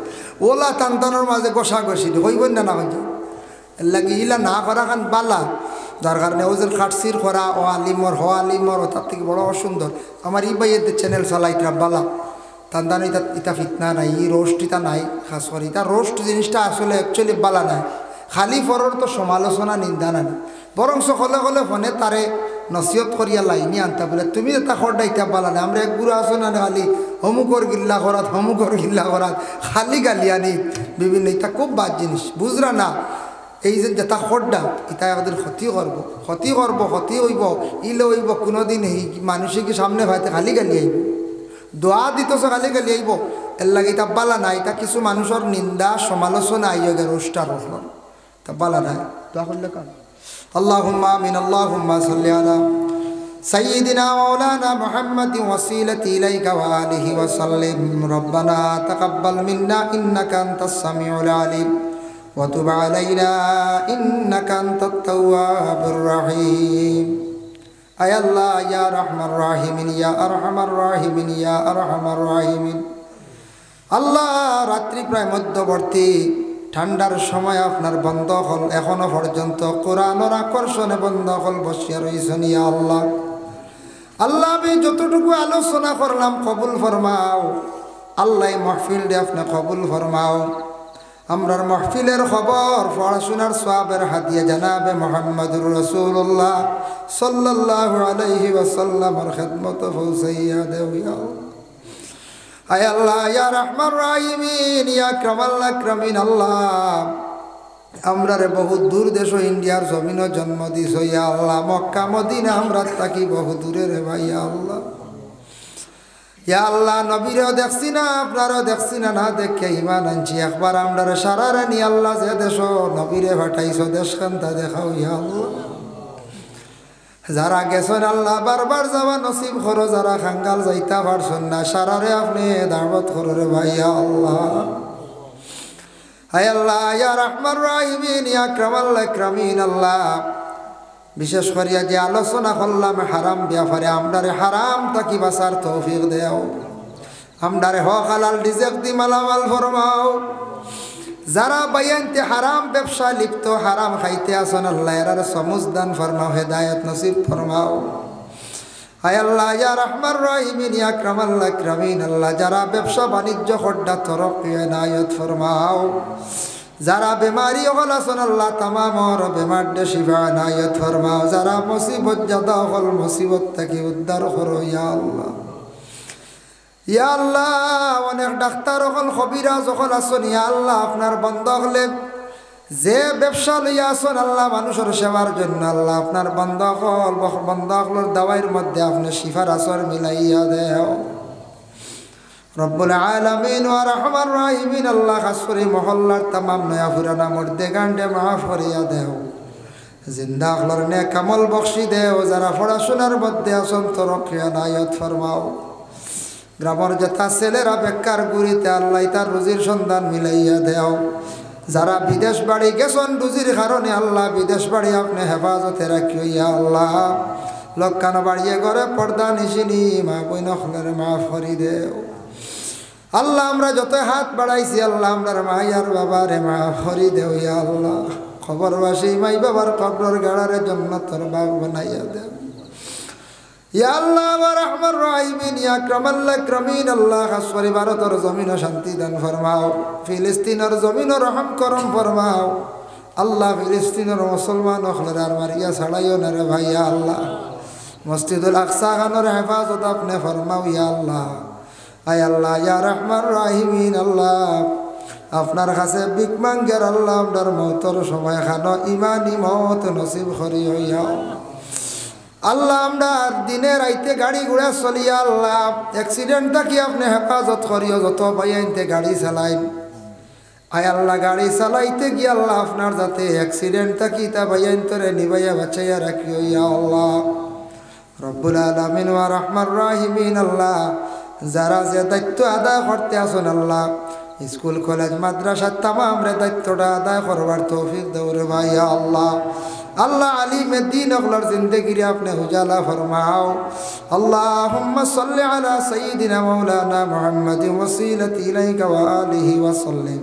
ওলা তান্তানোর মাঝে গোসা গসি কইবই না কই যায় এর লাগি ইলা না করা খান বালা যার কারণে ওজের খাটসির করা ও আলিমর হ আলিমর তার থেকে বড় অসুন্দর আমার ই বাইয়ের চ্যানেল চালাইটা বালা তান্তানো ইটা ফিতনা নাই ই রোস্ট ইটা নাই খাস করে ইটা রোস্ট জিনিসটা আসলে অ্যাকচুয়ালি বালা নাই খালি ফরর তো সমালোচনা নিন্দা নাই বরং সকলে কলে ফোনে তারে নসিহত করিয়া লাইনি আনতা বলে তুমি এটা খরডা ইটা বালা নাই আমরা এক গুরু আসো না খালি হমুকর গিল্লা করাত খালি গালিয়ানি বিভিন্ন ইটা খুব বাদ জিনিস বুঝরা না এই যে যেটা খরডা ইটা আমাদের ক্ষতি হইব ইলে হইব কোনোদিন এই মানুষে কি সামনে ভাইতে খালি গালি আইব দোয়া দিতেছ খালি গালি আইব এর লাগে ইটা বালা না এটা কিছু মানুষের নিন্দা সমালোচনা আইয় গে রোস্টার হল বালা নাই দোয়া করলে কারণ আল্লাহুম্মা আমিন আল্লাহুম্মা সাল্লি আলা সাইয়্যিদিনা মাওলানা মুহাম্মাদিন ওয়াসিলাতি ইলাইকা ওয়া আলিহি ওয়া সাল্লিম রব্বানা তাকাব্বাল মিন্না ইন্নাকা আনতাস সামিউল আলিম ওয়া তুব আলাইনা ইন্নাকা আনতাত তাওয়াবুর রহিম আয় আল্লাহ ইয়া রাহমার রাহিমিন ইয়া আরহামার রাহিমিন ইয়া আরহামার রাহিমিন আল্লাহ রাত্রি প্রায় মধ্যবর্তী ঠান্ডার সময় আপনার বন্ধ হল এখনো পর্যন্ত কোরআনের আকর্ষণে বন্ধ হল বসিয়া রয়েছেন ইয়া আল্লাহ আল্লাহ আমি যতটুকু আলোচনা করলাম কবুল ফরমাও আল্লাহ মাহফিল দিয়ে আপনি কবুল ফরমাও আমরার মাহফিলের খবর পড়াশোনার সওয়াবের হাদিয়া জানাবে মুহাম্মদুর রাসূলুল্লাহ সাল্লাল্লাহু আলাইহি ওয়াসাল্লামের খিদমত পৌঁছাইয়া দেও ইয়া আয় আল্লাহ ইয়া রহমান রাহিমিন ইয়া আকরামাল আকরামিন আল্লাহ আমরা রে বহুত দূর দেশ ইন্ডিয়ার জমিনও জন্ম দিছ ইয়া আল্লাহ মক্কা মদিনা আমরা থাকি বহু দূরে রে ভাই ইয়া আল্লাহ ইয়া আল্লাহ নবীরেও দেখছি না আপনারও দেখছি না না দেখে ইমান আনছি একবার আমরা সারা রানি আল্লাহ যে দেশ নবীরে ভাটাইছ দেশখানটা দেখাও ইয়া আল্লাহ যারা গেছেন আল্লাহ বারবার যাওয়া নসিব করো যারা খাঙ্গাল যাইতা পারছেন না সারারে আপনি দাওয়াত করো রে ভাই আল্লাহ হায় আল্লাহ ইয়া রাহমান রাহিমিন ইয়া আকরামাল আকরামিন আল্লাহ বিশেষ করিয়া যে আলোচনা করলাম হারাম ব্যাপারে আমরারে হারাম তাকি বাঁচার তৌফিক দেও আমরারে হক হালাল রিজিক দি মালামাল ফরমাও যারা বাইয়ানতে হারাম ব্যবসা লিপ্ত হারাম খাইতে আসন আল্লাহ এরার সমুজ দান ফরমাও হেদায়েত নসিব ফরমাও আয় আল্লাহ ইয়া রহমান রহিমিন ইয়া আকরামাল আকরামিন আল্লাহ যারা ব্যবসা বাণিজ্য খড্ডা তরক্কি এনায়েত ফরমাও যারা বেমারি হল আসন আল্লাহ তামামর বেমার দে শিফা এনায়েত ফরমাও যারা মুসিবত জাদা হল মুসিবত থেকে উদ্ধার করো ইয়া আল্লাহ ইয়া আল্লাহ অনেক ডাক্তার হল খবিরাজ হল আসন ইয়া আল্লাহ আপনার বন্ধ হলে যে ব্যবসা লইয়া আসন আল্লাহ মানুষের সেবার জন্য আল্লাহ আপনার বন্ধ হল দাওয়াইয়ের মধ্যে আপনি শিফার আসর মিলাইয়া দেও রব্বুল আলামিন ওয়া রহমান রহিমিন আল্লাহ খাস করে মহল্লার তামাম নয়া পুরানা মর্দে গান্ডে মাফ করিয়া দেও জিন্দা হলর নে কামল বখশি দেও যারা পড়াশোনার মধ্যে আসন তরক্কি এনায়েত ফরমাও গ্রামের যথা ছেলেরা বেকার গুড়িতে আল্লাহ তার রুজির সন্ধান মিলাইয়া দেও যারা বিদেশ বাড়ি গেছেন রুজির কারণে আল্লাহ বিদেশ বাড়ি আপনি হেফাজতে রাখিও ইয়া আল্লাহ লক্কান বাড়িয়ে ঘরে পর্দা নিশিনি মা বইন হলের মাফ করি দেও আল্লাহ আমরা যত হাত বাড়াইছি আল্লাহ আমরার মাই আর বাবারে মাফ করি দেও ইয়া আল্লাহ খবরবাসী মাই বাবার কবর গাড়ারে জান্নাতের বাগ বানাইয়া দেও ইয়া আল্লাহ ওয়া রহমান রহিমিন ইয়া আকরামাল আকরামিন আল্লাহ খাস করে ভারতের জমিন শান্তি দান ফরমাও ফিলিস্তিনের জমিন রহম করম ফরমাও আল্লাহ ফিলিস্তিনের মুসলমান হলর আর মারিয়া ছাড়াইও না রে ভাই ইয়া আল্লাহ মসজিদুল আকসা খানের হেফাজত আপনি ফরমাও ইয়া আল্লাহ আয় আল্লাহ ইয়া রহমান রহিমিন আল্লাহ আপনার কাছে বিক মাঙ্গের আল্লাহ আপনার মৌতর সময় খানো ইমানি মত নসিব করিও ইয়া আল্লাহ আমরা দিনে রাইতে গাড়ি ঘোড়া চলিয়া আল্লাহ অ্যাক্সিডেন্ট থাকি আপনি হেফাজত করিও যত বাইনতে গাড়ি চালাইন আয় আল্লাহ গাড়ি চালাইতে গিয়ে আল্লাহ আপনার যাতে অ্যাক্সিডেন্ট থাকি তা বাইনতরে নিবাইয়া বাঁচাইয়া রাখিও ইয়া আল্লাহ রব্বুল আলামিন ওয়া রহমান রহিমিন আল্লাহ যারা যে দায়িত্ব আদায় করতে আসুন আল্লাহ স্কুল কলেজ মাদ্রাসা তামাম রে দায়িত্বটা আদায় করবার তৌফিক দৌড়ে ভাই আল্লাহ আল্লাহ আলিমে দ্বীন আখলার জিন্দেগিরে আপনি উজালা ফরমাও আল্লাহুম্মা সাল্লি আলা সাইয়্যিদিনা মাওলানা মুহাম্মাদিন ওয়াসিলাতি ইলাইকা ওয়া আলিহি ওয়া সাল্লিম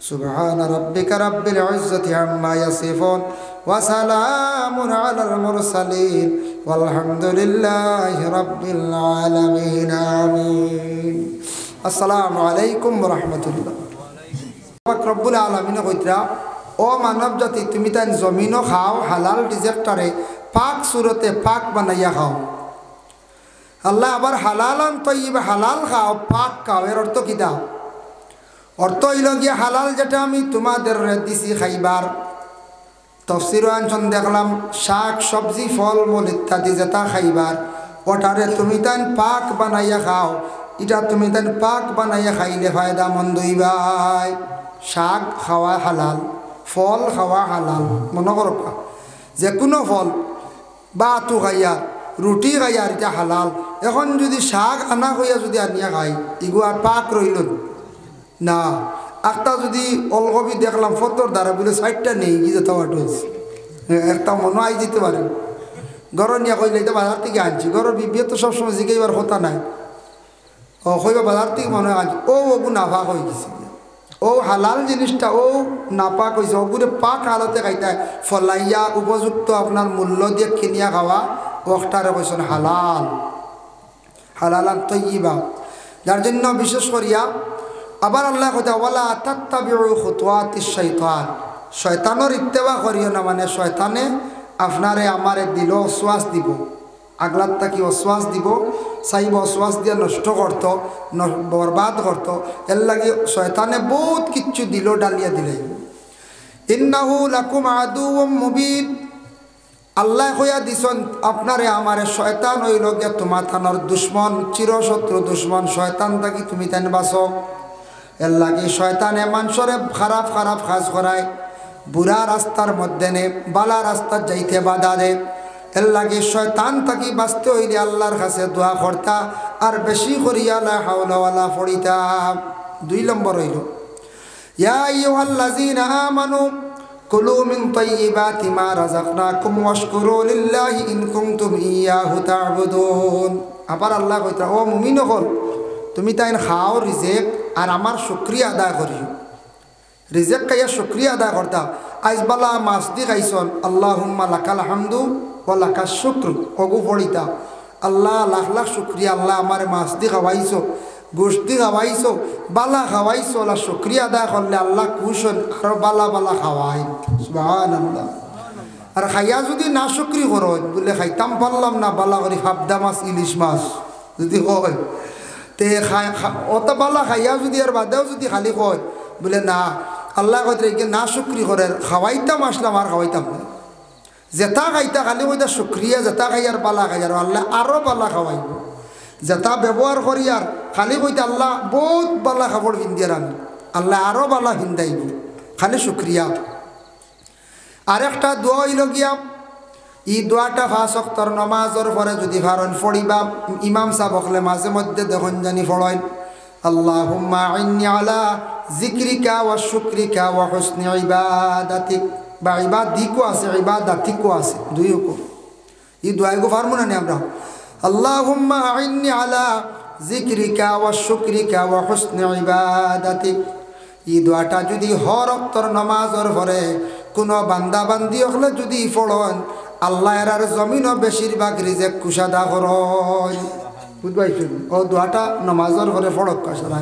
সুবহান রাব্বিকা রাব্বিল ইজ্জাতি আম্মা ইয়াসিফুন ওয়া সালামুন আলাল মুরসালিন ওয়ালহামদুলিল্লাহি রাব্বিল আলামিন আমিন আসসালামু আলাইকুম ওয়া রাহমাতুল্লাহ পাক রব্বুল আলামিন কইতরা ও মানব জাতি তুমি তাই জমিনও খাও হালাল রিজেক্টারে পাক সুরতে পাক বানাইয়া খাও আল্লাহ আবার হালালান তৈবা হালাল খাও পাক খাও এর অর্থ কি দাও অর্থ হইল গিয়া হালাল যেটা আমি তোমাদের দিছি খাইবার তফসির আনছন দেখলাম শাক সবজি ফল মূল ইত্যাদি যেটা খাইবার ওটারে তুমি তাই পাক বানাইয়া খাও এটা তুমি তাই পাক বানাইয়া খাইলে ফায়দা মন্দ হইবাই শাক খাওয়া হালাল ফল খাওয়া হালাল মনে করবা যে কোনো ফল বা আতু খাইয়ার রুটি খাইয়ার এটা হালাল এখন যদি শাক আনা খাইয়া যদি আনিয়া খাই ইগু আর পাক রইল না একটা যদি অলকবি দেখলাম ফতর দ্বারা বলে সাইডটা নেই কি যেতে হয়েছে একটা মনে আই যেতে পারে ঘর নিয়ে কইলে এটা বাজার থেকে আনছি ঘরের বিয়ে তো সবসময় জিগাইবার কথা নাই ও কইবা বাজার থেকে মনে হয় আনছি ও ওগু নাফাক হয়ে গেছে ও হালাল জিনিসটা ও নাপাক হয়েছে ওগুলো পাক হালতে খাইতে ফলাইয়া উপযুক্ত আপনার মূল্য দিয়ে কিনিয়া খাওয়া ওটারে কইছেন হালাল হালালান তৈবা যার জন্য বিশেষ করিয়া আবার আল্লাহ কইতা ওয়ালা তাত্তাবিউ খুতুওয়াতিশ শাইতান শয়তানের ইত্তেবা করিও না মানে শয়তানে আপনারে আমারে দিল অশ্বাস দিব আগলাত তাকি অশ্বাস দিব চাইব অশ্বাস দিয়ে নষ্ট করত বরবাদ করত এর লাগে শয়তানে বহুত কিচ্ছু দিল ডালিয়া দিলে ইন্নাহু লাকুম আদুউম মুবিন আল্লাহ কইয়া দিছন আপনারে আমারে শয়তান হইল গিয়া তোমার থানার দুশ্মন চিরশত্রু দুশ্মন শয়তান থাকি তুমি তাই বাঁচো এর লাগে শয়তানে মানুষরে খারাপ খারাপ কাজ করায় বুড়া রাস্তার মধ্যে নে বালা রাস্তার যাইতে বাধা দে এর লাগে শয়তান থাকি বাঁচতে হইলে আল্লাহর কাছে দোয়া করতা আর বেশি করিয়া লা হাওলা ওয়ালা ফড়িতা 2 নম্বর হইল ইয়া আইয়ুহাল্লাযীনা আমানু কুলু মিন তাইয়্যিবাতি মা রাযাকনাকুম ওয়াশকুরু লিল্লাহি ইন কুনতুম ইয়্যাহু তা'বুদুন আবার আল্লাহ কইতা ও মুমিন হল তুমি তাই খাও রিজেক আর আমার শুকরিয়া আদায় করিও রিজেক খাইয়া শুক্রিয়া আদায় করতা আইজ বালা মাছ দি খাইছন আল্লাহুম্মা লাকাল হামদু ওয়া লাকাশ শুকর ওগু পড়িতা আল্লাহ লাখ লাখ শুক্রিয়া আল্লাহ আমার মাছ দি খাওয়াইছো গোশত দি খাওয়াইছো বালা খাওয়াইছো আল্লাহ শুক্রিয়া আদায় করলে আল্লাহ খুশ হন আরো বালা বালা খাওয়াই সুবহানাল্লাহ। আর খাইয়া যদি না শুক্রি করো বলে খাইতাম পারলাম না বালা করি হাবদা মাছ ইলিশ মাছ যদি হয় তে অত বালা খাইয়া যদি আর বাদেও যদি খালি কয় বলে না আল্লাহ কইতে না শুক্রি করে খাওয়াইতাম আসলাম আর খাওয়াইতাম না যেটা খাইতা খালি কইতা শুক্রিয়া যেটা খাই আর বালা খাই আর আল্লাহ আরও বালা খাওয়াইব যেটা ব্যবহার করি আর খালি কইতা আল্লাহ বহুত বালা খাবার ভিন্দিয়ার আমি আল্লাহ আরও বালা ভিন্দাইব খালি শুক্রিয়া। আরেকটা দোয়া হইল গিয়া ই দোয়াটা 5 ওয়াক্তের নামাজের পরে যদি ফারন পড়িবা ইমাম সাহেব হলে মাঝে মধ্যে দেখুন জানি পড়েন আল্লাহুম্মা আইন্নি আলা যিকরিকা ওয়া শুকরিকা ওয়া হুসনি ইবাদাতিক বা ইবাদিকও আছে ইবাদাতিকও আছে দুইও এই দোয়াইগো পারবো না আমরা আল্লাহুম্মা আইন্নি আলা যিকরিকা ওয়া শুকরিকা ওয়া হুসনি ইবাদাতিক এই দোয়াটা যদি হর ওয়াক্তের নামাজের পরে কোনো বান্দা বান্দি হলে যদি পড়েন আল্লাহ এর জমিনও বেশিরভাগ রিজেক কুশাদা করন বুঝবাইছেন ও দোয়াটা নামাজের পরে পড়ক কাছাড়া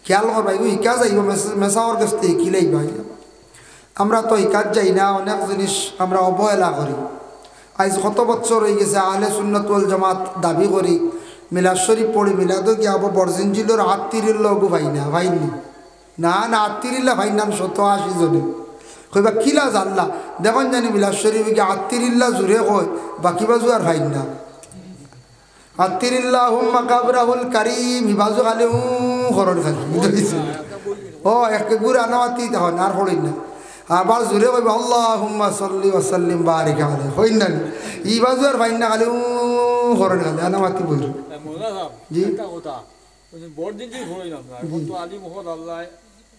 খেয়াল করবাই ইকা যাইব মেসাওয়ার কাছ থেকে কিলাই ভাই আমরা তো ইকাত যাই না অনেক জিনিস আমরা অবহেলা করি আজ কত বছর হয়ে গেছে আহলে সুন্নাত ওয়াল জামাত দাবি করি মিলাদ শরীফ পড়ি মিলাদ কি আবো বরজিনজিলোর আত্মীর লগু ভাই না ভাইনি না না আত্মীরিল্লা ভাই নাম 180 জনে কইবা কিলা জানলা দেখুন জানি মিলাদ শরীফ কি আত্মীরিল্লা জুড়ে কয় বাকি বাজু আর ভাই না আত্মীরিল্লাহুম্মা কাবরাহুল কারীম হিবাজু খালি খরণ খালি বুঝাইছে ও এক গুড় আনাওয়াতি তখন আর পড়ি না আবার জুড়ে কইবা আল্লাহুম্মা সাল্লি ওয়া সাল্লিম বারিক আলাইহি হইন না ই বাজু আর ভাই না খালি খরণ খালি আনাওয়াতি বল জি একটা কথা বড়দিন যে হইলাম না এখন তো আলী মোহাম্মদ আল্লাহ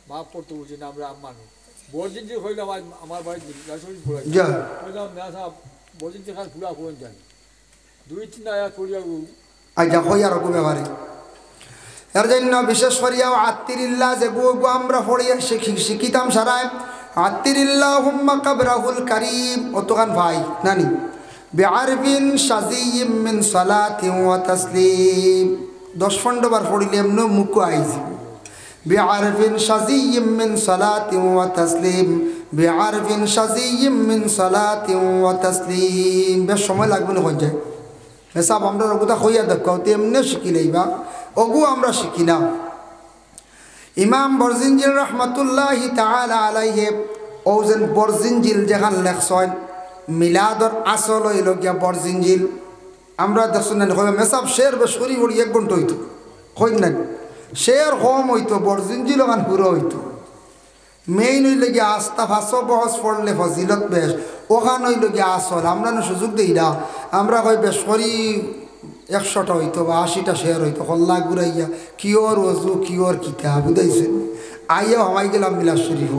মাফ করতে বলছেন আমরা মানুষ বড়দিন যে হইলাম আমার বাড়িতে লাশরি ঘোরা যা কইলাম না সাহেব বড়দিন যে খাল পুরা কোন জানি 2-3 আয়াত পড়িয়া আচ্ছা কই আর কো ব্যাপারে এর জন্য বিশেষ করিয়া আত্মীরিল্লাহ যে গো আমরা পড়িয়া শিখিতাম সারায় আত্মীরিল্লাহুম্মা কাবরাহুল কারীম অতখান ভাই নানি বিআরবিন শাযিয়্যিম মিন সালাতিন ওয়া তাসলিম 10 বার পড়িলে এমন মুখ আইছে বিআরবিন শাযিয়্যিম মিন সালাতিন ওয়া তাসলিম বিআরবিন শাযিয়্যিম মিন সালাতিন ওয়া তাসলিম বেশ সময় লাগবে না হয়ে যায় এসব আমরা ওগুতা হইয়া দেখাও তেমনি শিখি লইবা ওগু আমরা শিখি না। ইমাম বরজিনজিল রহমতুল্লাহি তাআলা আলাইহি ওজন বরজিনজিল যেখান লেখছেন মিলাদর আসল হইল গিয়া বরজিনজিল আমরা দেখুন না হয় মেসাব শের বে শরী বড়ি 1 ঘন্টা হইতো কই না শের কম হইতো বরজিনজিল গান পুরো হইতো মেইন হইল গিয়া আস্তা ফাঁসো বহস পড়লে ফজিলত বেশ ওখান হইল গিয়া আসল আমরা না সুযোগ দিই না আমরা কই বেশ করি 100টা হইতো বা 80টা শেয়ার হইতো হল্লা ঘুরাইয়া কিওর ওজু কিওর কিতাব বুঝাইছেন আইয়া হমাই গেলাম মিলাদ শরীফ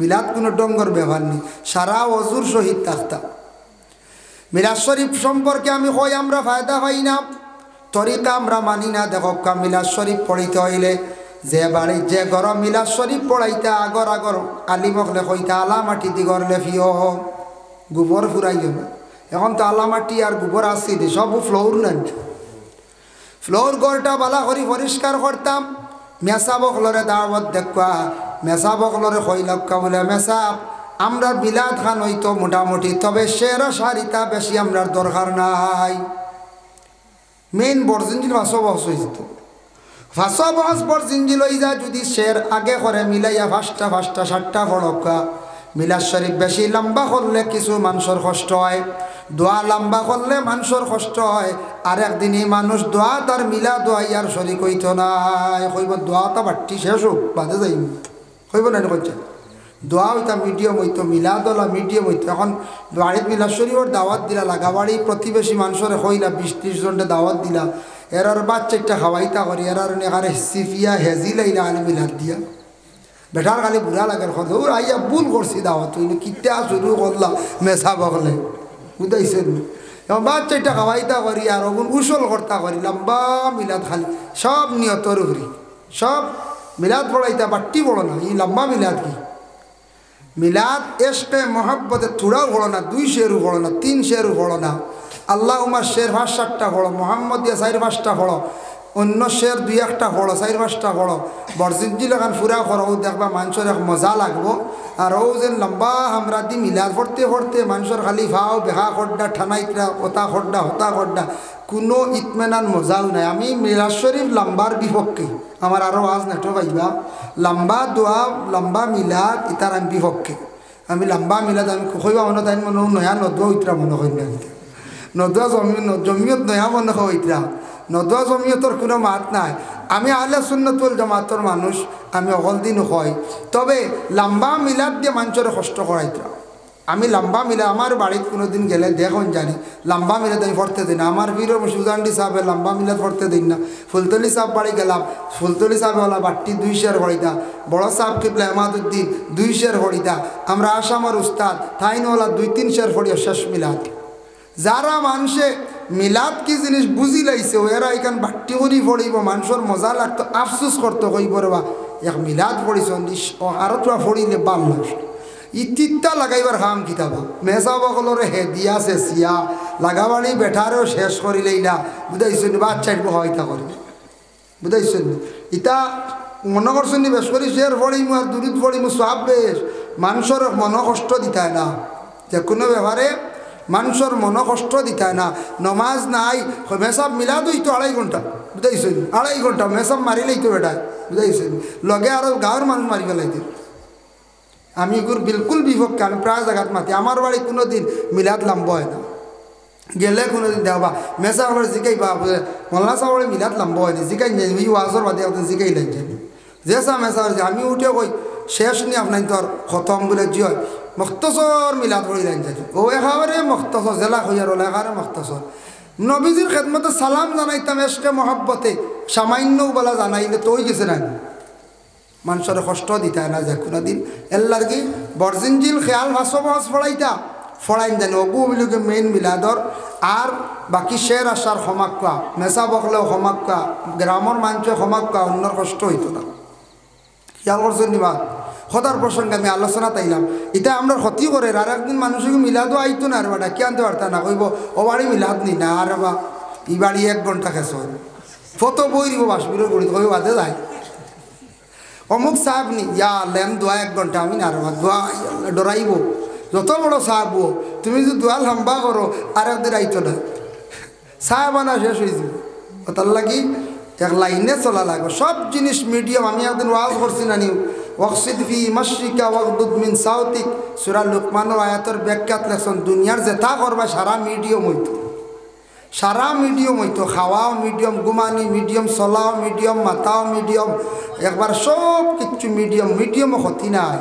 মিলাদ কোনো ডঙ্গর ব্যবহার নেই সারা ওজুর সহিত থাকতা মিলাদ শরীফ সম্পর্কে আমি কই আমরা ফায়দা পাই না তরিকা আমরা মানি না দেখো মিলাদ শরীফ পড়িতে হইলে যে বাড়ি যে ঘর মিলাদ শরীফ পড়াইতা আগর আগর আলিমকলে কইতা আলা মাটি দি গরলে ফিও গোবর ফুরাইও না এখন তো আলা মাটি আর গোবর আসি দি সব ফ্লোর নেন ফ্লোর ঘরটা বালা করি পরিষ্কার করতাম মেসাবকলরে দাওয়াত দেখবা মেসাবকলরে কইলাক্কা বলে মেসাব আমরা বিলাদ খান হইতো মোটামুটি তবে শের সারিতা বেশি আমরার দরকার নাই মেইন বরজিনজিল ভাষা বহস হয়ে যেত ভাষা বহস বরজিনজিল হয়ে যায় যদি শের আগে করে মিলাইয়া 5টা 7টা ফড়কা মিলাদ শরীফ বেশি লম্বা করলে কিছু মানুষের কষ্ট হয় দোয়া লম্বা করলে মানুষের কষ্ট হয় আর একদিনই মানুষ দোয়া তার মিলা দোয়া ইয়ার শরীক হইত নাই কইব দোয়াটা বাট্টি শেষ হোক বাদে যাই কইব না কইছে দোয়া হইতা মিডিয়াম হইতো মিলাদলা মিডিয়াম হইতো এখন বাড়ির মিলাদ শরীফের দাওয়াত দিলা লাগাবাড়ি প্রতিবেশী মানুষের হইলা 20-30 জনটা দাওয়াত দিলা এরার বাচ্চাটা খাওয়াইতা করি এরার নেকারে সিফিয়া হেজিলাইলা আলি মিলাদ দিয়া বেটার খালি বুড়া লাগে কথা ওর আইয়া ভুল করছি দাওয়াত তুই কিতা শুরু করলা মেসা বকলে বুঝাইছেন এবং বাচ্চাটা খাওয়াইতা করি আর ওগুন উসল কর্তা করি লম্বা মিলাদ খালি সব নিয়তর ঘুরি সব মিলাদ পড়াইতা বাট্টি বড় না, এই লম্বা মিলাদ কি? মিলাদ এশকে মহব্বতে থোড়াও বড় না, 2 শেরও বড় না, 3 শেরও বড় না। আল্লাহ উমার শের 5-7টা বড়, মোহাম্মদ দিয়া 4-5টা বড়, অন্য শের 2-1টা বড়, 4-5টা বড়। বরজিনজিল এখন ফুরা করো দেখবা মানুষের এক মজা লাগবো। আর ও যেন লম্বা আমরা দি মিলাদ পড়তে পড়তে মানুষের খালি ভাও বেহা খড্ডা ঠানাইতরা ওতা খড্ডা হতা খড্ডা, কোনো ইতমেনান মজাও নাই। আমি মিলাদ শরীফ লম্বার বিপক্ষে, আমার আরও আজ নেটো পাইবা। লম্বা দোয়া লম্বা মিলাদ ইতার আমি বিপক্ষে। আমি লম্বা মিলাদ আমি কইবা মনে তাই মনে নয়া নদুয়া ইতরা মনে করি না, নদুয়া জমিয়ত নয়া মনে হয় ইতরা, নদুয়া জমিয়তর কোনো মাত নাই। আমি আহলে সুন্নাতুল জামাতের মানুষ, আমি অকল দিন হয়। তবে লম্বা মিলাদ দিয়ে মানুষের কষ্ট করাইতরা। আমি লম্বা মিলাদ আমার বাড়িতে কোনো দিন গেলে দেখুন জানি লম্বা মিলাদ আমি পড়তে দিই না। আমার বীর সুজান্ডি সাহেবের লম্বা মিলাদ পড়তে দিন না। ফুলতলি সাহেব বাড়ি গেলাম, ফুলতলি সাহেবওয়ালা বাট্টি 2 শের হরিদা, বড় সাহেব কিবলা এমাদুদ্দিন 2 শের হরিদা, আমরা আসামের উস্তাদ থাইনওয়ালা 2-3 শের হরিয়া শেষ মিলাদ। যারা মানুষে মিলাদ কি জিনিস বুঝি লাইছে এরা এখান বাট্টি করি পড়িব, মানুষের মজা লাগতো, আফসোস করতো কইব রা এক মিলাদ পড়িস আরো তোরা পড়িলে ভাল লাগছে। ইতিটা লাগাইবার হাম কিতাবা মেসা বকলরে হেদিয়া শেষিয়া লাগাবাড়ি বেঠারেও শেষ করিলেই না, বুঝাইছেন? বাচ্চাইট হয়তা করি বুঝাইছেন? ইটা মনে করছেন বেশ করি শের পড়িমু আর দূরিত পড়িমু সব বেশ। মানুষের মন কষ্ট দিতায় না, যে কোনো ব্যাপারে মানুষের মন কষ্ট দিতায় না। নমাজ নাই মেসাব মিলাদ হইতো 2.5 ঘন্টা, বুঝাইছেন? 2.5 ঘন্টা মেসাব মারিলেই তো বেটায়, বুঝাইছেন? লগে আরও গাঁৱৰ মানুষ মারি ফেলাইতে। আমি এগুলো বিলকুল বিপক্ষে। আমি প্রায় জায়গাত মাতি, আমার বাড়ি কোনো দিন মিলাদ লম্বা হয় না। গেলে কোনো দিন দেওয়া মেসা আবার জিকাইবা মল্লা সাহরে মিলাদ লম্বা হয়নি, জিকাই ই ওয়াজর বাদে আপনি জিকাই লাগছেন যে সা মেসা আমি উঠে কই শেষ নি আপনার তোর খতম বলে জি হয় মখতসর মিলাদ করে লাগছেন। ও একেবারে মখতসর জেলা হইয়ার ওলা একেবারে মখতসর। নবীজির খেদমতে সালাম জানাইতাম এসকে মহব্বতে, সামান্য বলা জানাইলে তো ওই গেছে না, মানুষের কষ্ট দিতে না যে কোনো দিন। এর লাগে বরজিনজিল খেয়াল ভাস ফড়াইতা ফড়াইন জানি অবু বিলুকে মেইন মিলাদর। আর বাকি শের আসার সমাক্কা মেসা বকলেও সমাক্কা, গ্রামের মানুষের সমাক্কা, অন্যর কষ্ট হইতো না। খেয়াল করছেন নিবা সদার প্রসঙ্গে আমি আলোচনা তাইলাম। এটা আমরা ক্ষতি করে আর একদিন মানুষকে মিলাদও আইতো না, আর বা ডাকি আনতে পারতা না, কইব ও বাড়ি মিলাদ নি না, আর বা ই বাড়ি 1 ঘন্টা খেস ফত বই দিব বাসবির গড়ি কই বাদে যায় অমুক সাহেব নি ইয়া লেম দোয়া 1 ঘন্টা, আমি না আর দোয়া ডরাইব যত বড় সাহেব তুমি যদি দোয়া লম্বা করো আর একদিন আইতো না, সাহেব আনা শেষ হয়ে যাব। তার লাগি এক লাইনে চলা লাগবে সব জিনিস মিডিয়াম। আমি একদিন ওয়াজ করছি না নিউ ওয়াকসিদ ফি মাশরিকা ওয়াগদুদ মিন সাউতিক, সূরা লুকমানের আয়াতের ব্যাখ্যাত লেখছেন দুনিয়ার যেটা করবা সারা মিডিয়াম হইতো, সারা মিডিয়াম হইতো। খাওয়াও মিডিয়াম, ঘুমানি মিডিয়াম, চলাও মিডিয়াম, মাথাও মিডিয়াম, একবার সব কিছু মিডিয়াম। মিডিয়ামও ক্ষতি নাই।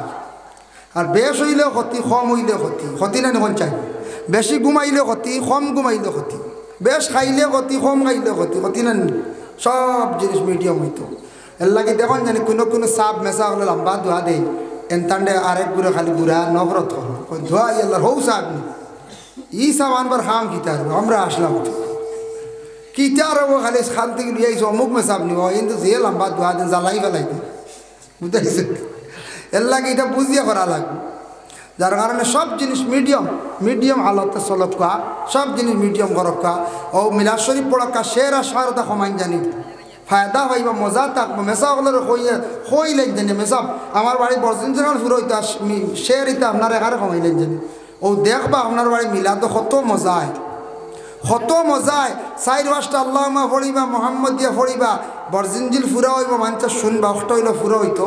আর বেশ হইলেও ক্ষতি, কম হইলেও ক্ষতি। ক্ষতি না নিখন চাই, বেশি ঘুমাইলেও ক্ষতি, কম ঘুমাইলেও ক্ষতি, বেশ খাইলে ক্ষতি, কম খাইলেও ক্ষতি। ক্ষতি না সব জিনিস মিডিয়াম হইতো। এর লাগে দেখুন জানি কোনো কোনো সাপ মেসা হলে লম্বা ধোয়া দেয়, এনতান্ডে আরেক গুড়ে খালি বুড়া নবরত ধোয়া ইয়াল্লার হৌ সাপ নি ই সাপ আনবার খাম কিতার আমরা আসলাম কিতার হবো খালি খাল থেকে লিয়ে আইসো অমুক মেসাপ নিব কিন্তু যে লম্বা ধোয়া দেন জ্বালাই ফেলাই দেন, বুঝতে? এর লাগে এটা বুঝিয়ে করা লাগবে। যার কারণে সব জিনিস মিডিয়াম মিডিয়াম হালতে চলকা, সব জিনিস মিডিয়াম করকা। ও মিলাদ শরীফ পড়কা শের আর সারতা সমান জানি ফায়দা হইবা, মজা থাকবো। মেসা হলে হইলেন জানি মেসাব আমার বাড়ি বর্জিন জেনাল ফুরইতা শের ইতা আপনার এখানে কমাইলেন জানি। ও দেখবা আপনার বাড়ি মিলাদ কত মজায়, কত মজায়। 4-5টা আল্লাহুম্মা পড়িবা, মোহাম্মদ দিয়া পড়িবা, বরজিনজিল ফুরা হইব, মানুষ শুনবা, অষ্ট হইল ফুরা হইতো।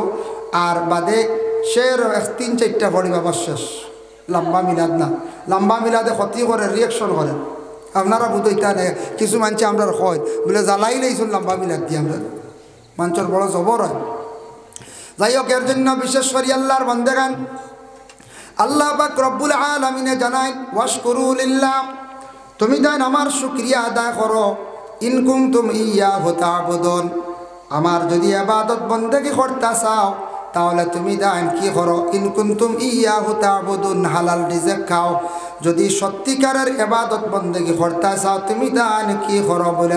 আর বাদে শের 3-4টা পড়িবা, বাস শেষ। লম্বা মিলাদ না, লম্বা মিলাদে ক্ষতি করে, রিয়েকশন করে। আপনারা বুঝইতা নেই কিছু মানুষ আমরা হয় বলে জ্বালাই লাইছুন লম্বা মিলাদ দিয়ে, আমরা মানুষের বড় জবর হয়। যাই হোক, এর জন্য বিশেষ করে আল্লাহর বান্দাগান আল্লাহ পাক রব্বুল আলামিনে জানায় ওয়াশকুরু লিল্লাহ, তুমি দেন আমার শুকরিয়া আদায় করো। ইন কুনতুম ইয়াহু তা'বুদুন, আমার যদি ইবাদত বন্দেগি করতে চাও তাহলে তুমি দেন কি করো, ইন কুনতুম ইয়াহু তা'বুদুন, হালাল রিজিক খাও। যদি সত্যিকারের ইবাদত বন্দেগি করতে চাও তুমি দেন কি করো, বলে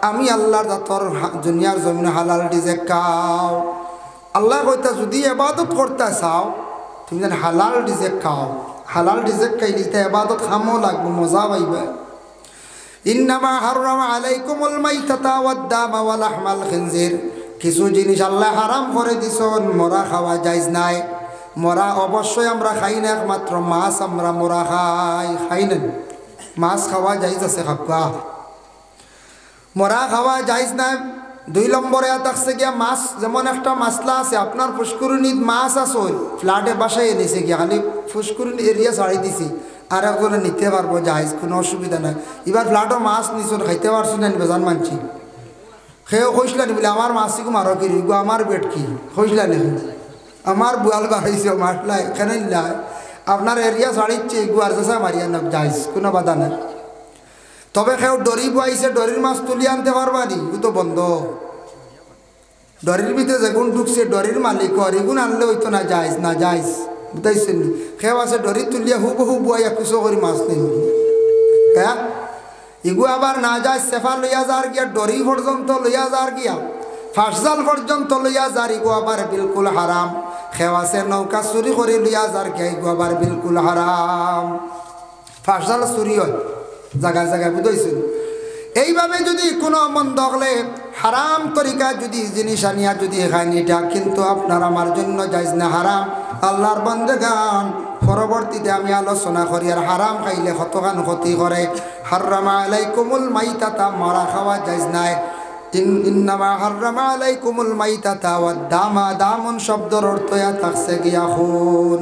আমি আল্লাহর জাতর দুনিয়ার জমিনে হালাল রিজিক খাও। আল্লাহ কইতা যদি ইবাদত করতে চাও তুমি যেন হালাল রিজেক খাও, হালাল রিজেক খাইলে তা ইবাদত খামও লাগবে, মজা পাইবে। ইন্নামা হাররামা আলাইকুমুল মাইতাতা ওয়াদ দামা ওয়া লাহমাল খিনজির, কিছু জিনিস আল্লাহ হারাম করে দিছেন, মরা খাওয়া জায়েজ নাই। মরা অবশ্যই আমরা খাই না, একমাত্র মাছ আমরা মরা খাই না। মাছ খাওয়া জায়েজ আছে, খাবা মরা খাওয়া জায়েজ নাই। 2 নম্বরে থাকছে গিয়া মাছ, যেমন একটা মাছলা আছে আপনার ফুসকুরনিত মাছ আছে ফ্ল্যাটে বাসায় এনেছে গিয়া, খালি ফুসকুরনি এরিয়া ছাড়ি দিছি, আর একজনে নিতে পারবো জায়েজ, কোনো অসুবিধা নাই। এবার ফ্ল্যাটও মাছ নিছুন খাইতে পারছুন না বেজান মানছি, সেও কইসলানি বলে আমার মাছিকো মারো কি গো, আমার বেট কি কইসলানি, আমার বুয়াল বাড়াইছে মাছলাই এখানে নাই, আপনার এরিয়া ছাড়িচ্ছে গুয়ার চেষা মারিয়া না জায়েজ, কোনো বাধা নাই। তবে সেও ডরি বইছে, ডরির মাছ তুলি আনতে পারবানি, ও তো বন্ধ। ডরির ভিতরে যেগুন ঢুকছে ডরির মালিক এগুন আনলে হইতো না জায়েজ, না জায়েজ, বুঝাইছেন? সেও আছে ডরি তুলিয়া হুবহু বুয়াইয়া কুচো করে মাছ নেই, হ্যাঁ ইগু আবার না যায় সেফা লইয়া যার গিয়া, ডরি পর্যন্ত লইয়া যার গিয়া, ফাঁসজাল পর্যন্ত লইয়া যার, ইগু আবার বিলকুল হারাম। সেও আছে নৌকা চুরি করে লইয়া যার গিয়া, ইগু আবার বিলকুল হারাম। ফাঁসজাল চুরি হয় জায়গায় জায়গায়, বুঝাইছেন? এইভাবে যদি কোনো মন্দ হলে হারাম তরিকা যদি জিনিস আনিয়া যদি খায়, এটা কিন্তু আপনার আমার জন্য জায়েজ না, হারাম। আল্লাহর বান্দাগান পরবর্তীতে আমি আলোচনা করি, আর হারাম খাইলে কতখান ক্ষতি করে। হাররামা আলাইকুমুল মাইতাতা, মারা খাওয়া জায়েজ নাই। ইন্নামা হাররামা আলাইকুমুল মাইতাতা ওয়াদ দামা, দামন শব্দের অর্থ থাকছে গিয়া খুন।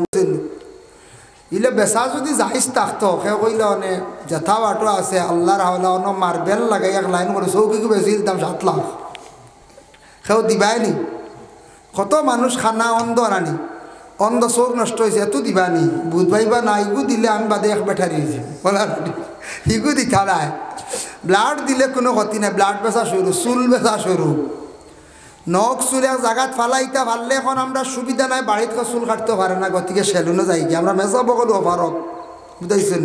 ইলে বেচা যদি জাহিজ থাকতো, সে কইলে অনে জেঠা বাটো আছে আল্লাহর হাওলা অন মার্বেল লাগাই এক লাইন করে চৌকিকে বেশি দাম 7 লাখ, সেও দিবাইনি। কত মানুষ খানা অন্ধ আনি, অন্ধ চোখ নষ্ট হয়েছে, এত দিবানি বুধ ভাইবা না, ইগু দিলে আমি বাদে এক বেঠারি হয়েছি বলার, ইগু দিতা নাই। ব্লাড দিলে কোনো ক্ষতি নাই, ব্লাড বেচা শুরু, চুল বেচা শুরু, নখ চুল এক জায়গাত ফালাইতে পারলে এখন আমরা সুবিধা নাই, বাড়িতে চুল কাটতে পারে না, গতিকে সেলুনে যাই গিয়ে আমরা মেজাব গেলো অফারত, বুঝাইছেন?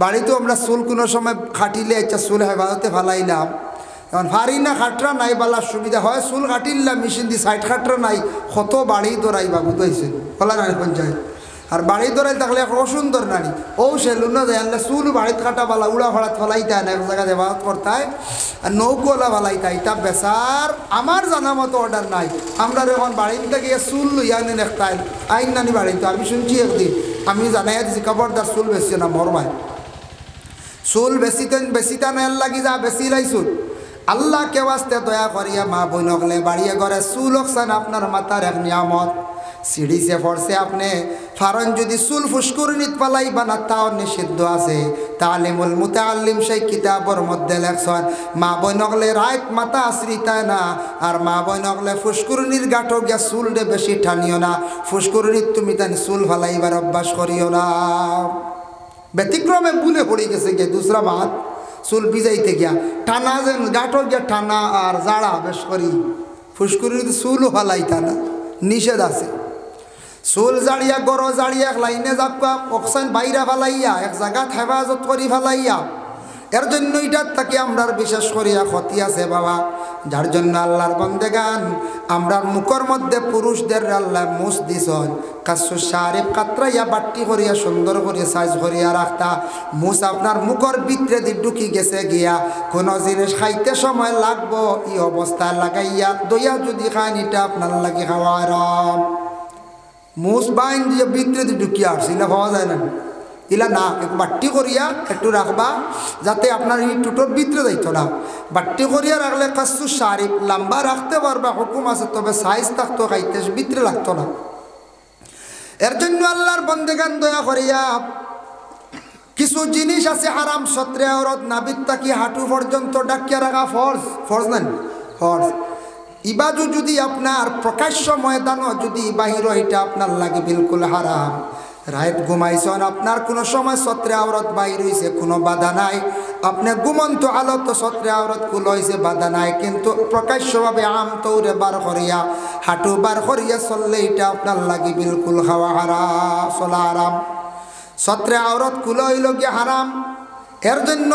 বাড়িতেও আমরা চুল কোনো সময় খাটিলে একটা চুল হেফাজতে ফালাইলাম, এখন ফারি না খাটরা নাই বালার সুবিধা হয়, চুল কাটিলাম মেশিন দিয়ে, সাইড খাটরা নাই, কত বাড়ি দৌড়াইবা, বুঝাইছেন? ফলা নাই পঞ্চায়েত, আর বাড়ি দৌড়াই থাকলে এখন অসুন্দর নানি, ও সেলুনে যায় আনলে চুল বাড়িতে কাটা বালা উড়া ফাড়াত ফালাইতে না, এক জায়গায় হেফাজত করতে, আর নৌকোলা ফালাইতে, এটা বেচার আমার জানা মতো অর্ডার নাই। আমরা এখন বাড়িতে গিয়ে চুল লইয়া আনেন একটাই আইন নানি বাড়িতে, আমি শুনছি একদিন, আমি জানাইয়া দিছি খবরদার চুল বেশি না মরমায়, চুল বেশিটা নেল লাগি যা বেশি লাই চুল। আল্লাহ কে ওয়াস্তে দয়া করিয়া মা বোন হলে বাড়িয়ে ঘরে চুল হকছেন আপনার মাথার এক নিয়ামত, সিঁড়িছে পড়ছে আপনি ফারন যদি চুল ফুসকুরনিত পালাই বানা তাও নিষিদ্ধ আছে। তালিমুল মুতাআল্লিম সেই কিতাবর মধ্যে লেখছেন মা বোন হলে রাত মাথা আশ্রিতায় না, আর মা বোন হলে ফুসকুরনির গাঁটো গিয়া চুল দে বেশি ঠানিও না, ফুসকুরনিত তুমি তাই চুল ফালাইবার অভ্যাস করিও না। ব্যতিক্রমে ভুলে পড়ে গেছে গিয়ে দুসরা মাত চুল ভিজাইতে গিয়া টানা যেন গাঁটো গিয়া টানা আর জাড়া বেশ করি, ফুসকুরিতে চুলও ফালাইতা না, নিষেধ আছে। চুল জাড়িয়া গড় জাড়িয়া এক লাইনে যাবা অক্সাইন বাইরা ফালাইয়া এক জায়গাত হেফাজত করি ফালাইয়া, এর জন্য এটার তাকে আমরার বিশেষ করিয়া ক্ষতি আছে বাবা, যার জন্য আল্লাহর বন্দেগান আমরার মুখর মধ্যে পুরুষদের আল্লাহ মুছ দিছন, কাসু শারিফ কাতরাইয়া বাট্টি করিয়া সুন্দর করিয়া সাইজ করিয়া রাখতা, মুছ আপনার মুখর ভিতরে দিয়ে ঢুকি গেছে গিয়া কোনো জিনিস খাইতে সময় লাগবো এই অবস্থায় লাগাইয়া দইয়া যদি খান এটা আপনার লাগে খাওয়া আরাম। মুছ বাইন দিয়ে ভিতরে দিয়ে ঢুকিয়া আসছে, এটা পাওয়া যায় না, ইলা না একটু বাট্টি করিয়া একটু রাখবা যাতে আপনার এই টুটোর ভিতরে যাইতো না, বাট্টি করিয়া রাখলে কাসু শারিফ লম্বা রাখতে পারবা, হুকুম আছে, তবে সাইজ থাকতো খাইতে ভিতরে লাগতো না। এর জন্য আল্লাহর বন্দেগান দয়া করিয়া কিছু জিনিস আছে হারাম, সত্রে আওরাত নাবিদ তাকি হাঁটু পর্যন্ত ডাকিয়া রাখা ফরজ, ফরজ নেন ফরজ। ইবাদু যদি আপনার প্রকাশ্য ময়দানও যদি বাহির এটা আপনার লাগে বিলকুল হারাম। রাত ঘুমাইছেন আপনার কোনো সময় সত্রে আওরাত বাইর হয়েছে কোনো বাধা নাই, আপনি ঘুমন্ত আলত সত্রে আওরাত খুল হয়েছে বাধা নাই, কিন্তু প্রকাশ্যভাবে আম তৌরে বার করিয়া হাঁটু বার করিয়া চললে এটা আপনার লাগে বিলকুল খাওয়া হারাম, চলা হারাম। সত্রে আওরাত খুলে হইল গিয়ে হারাম। এর জন্য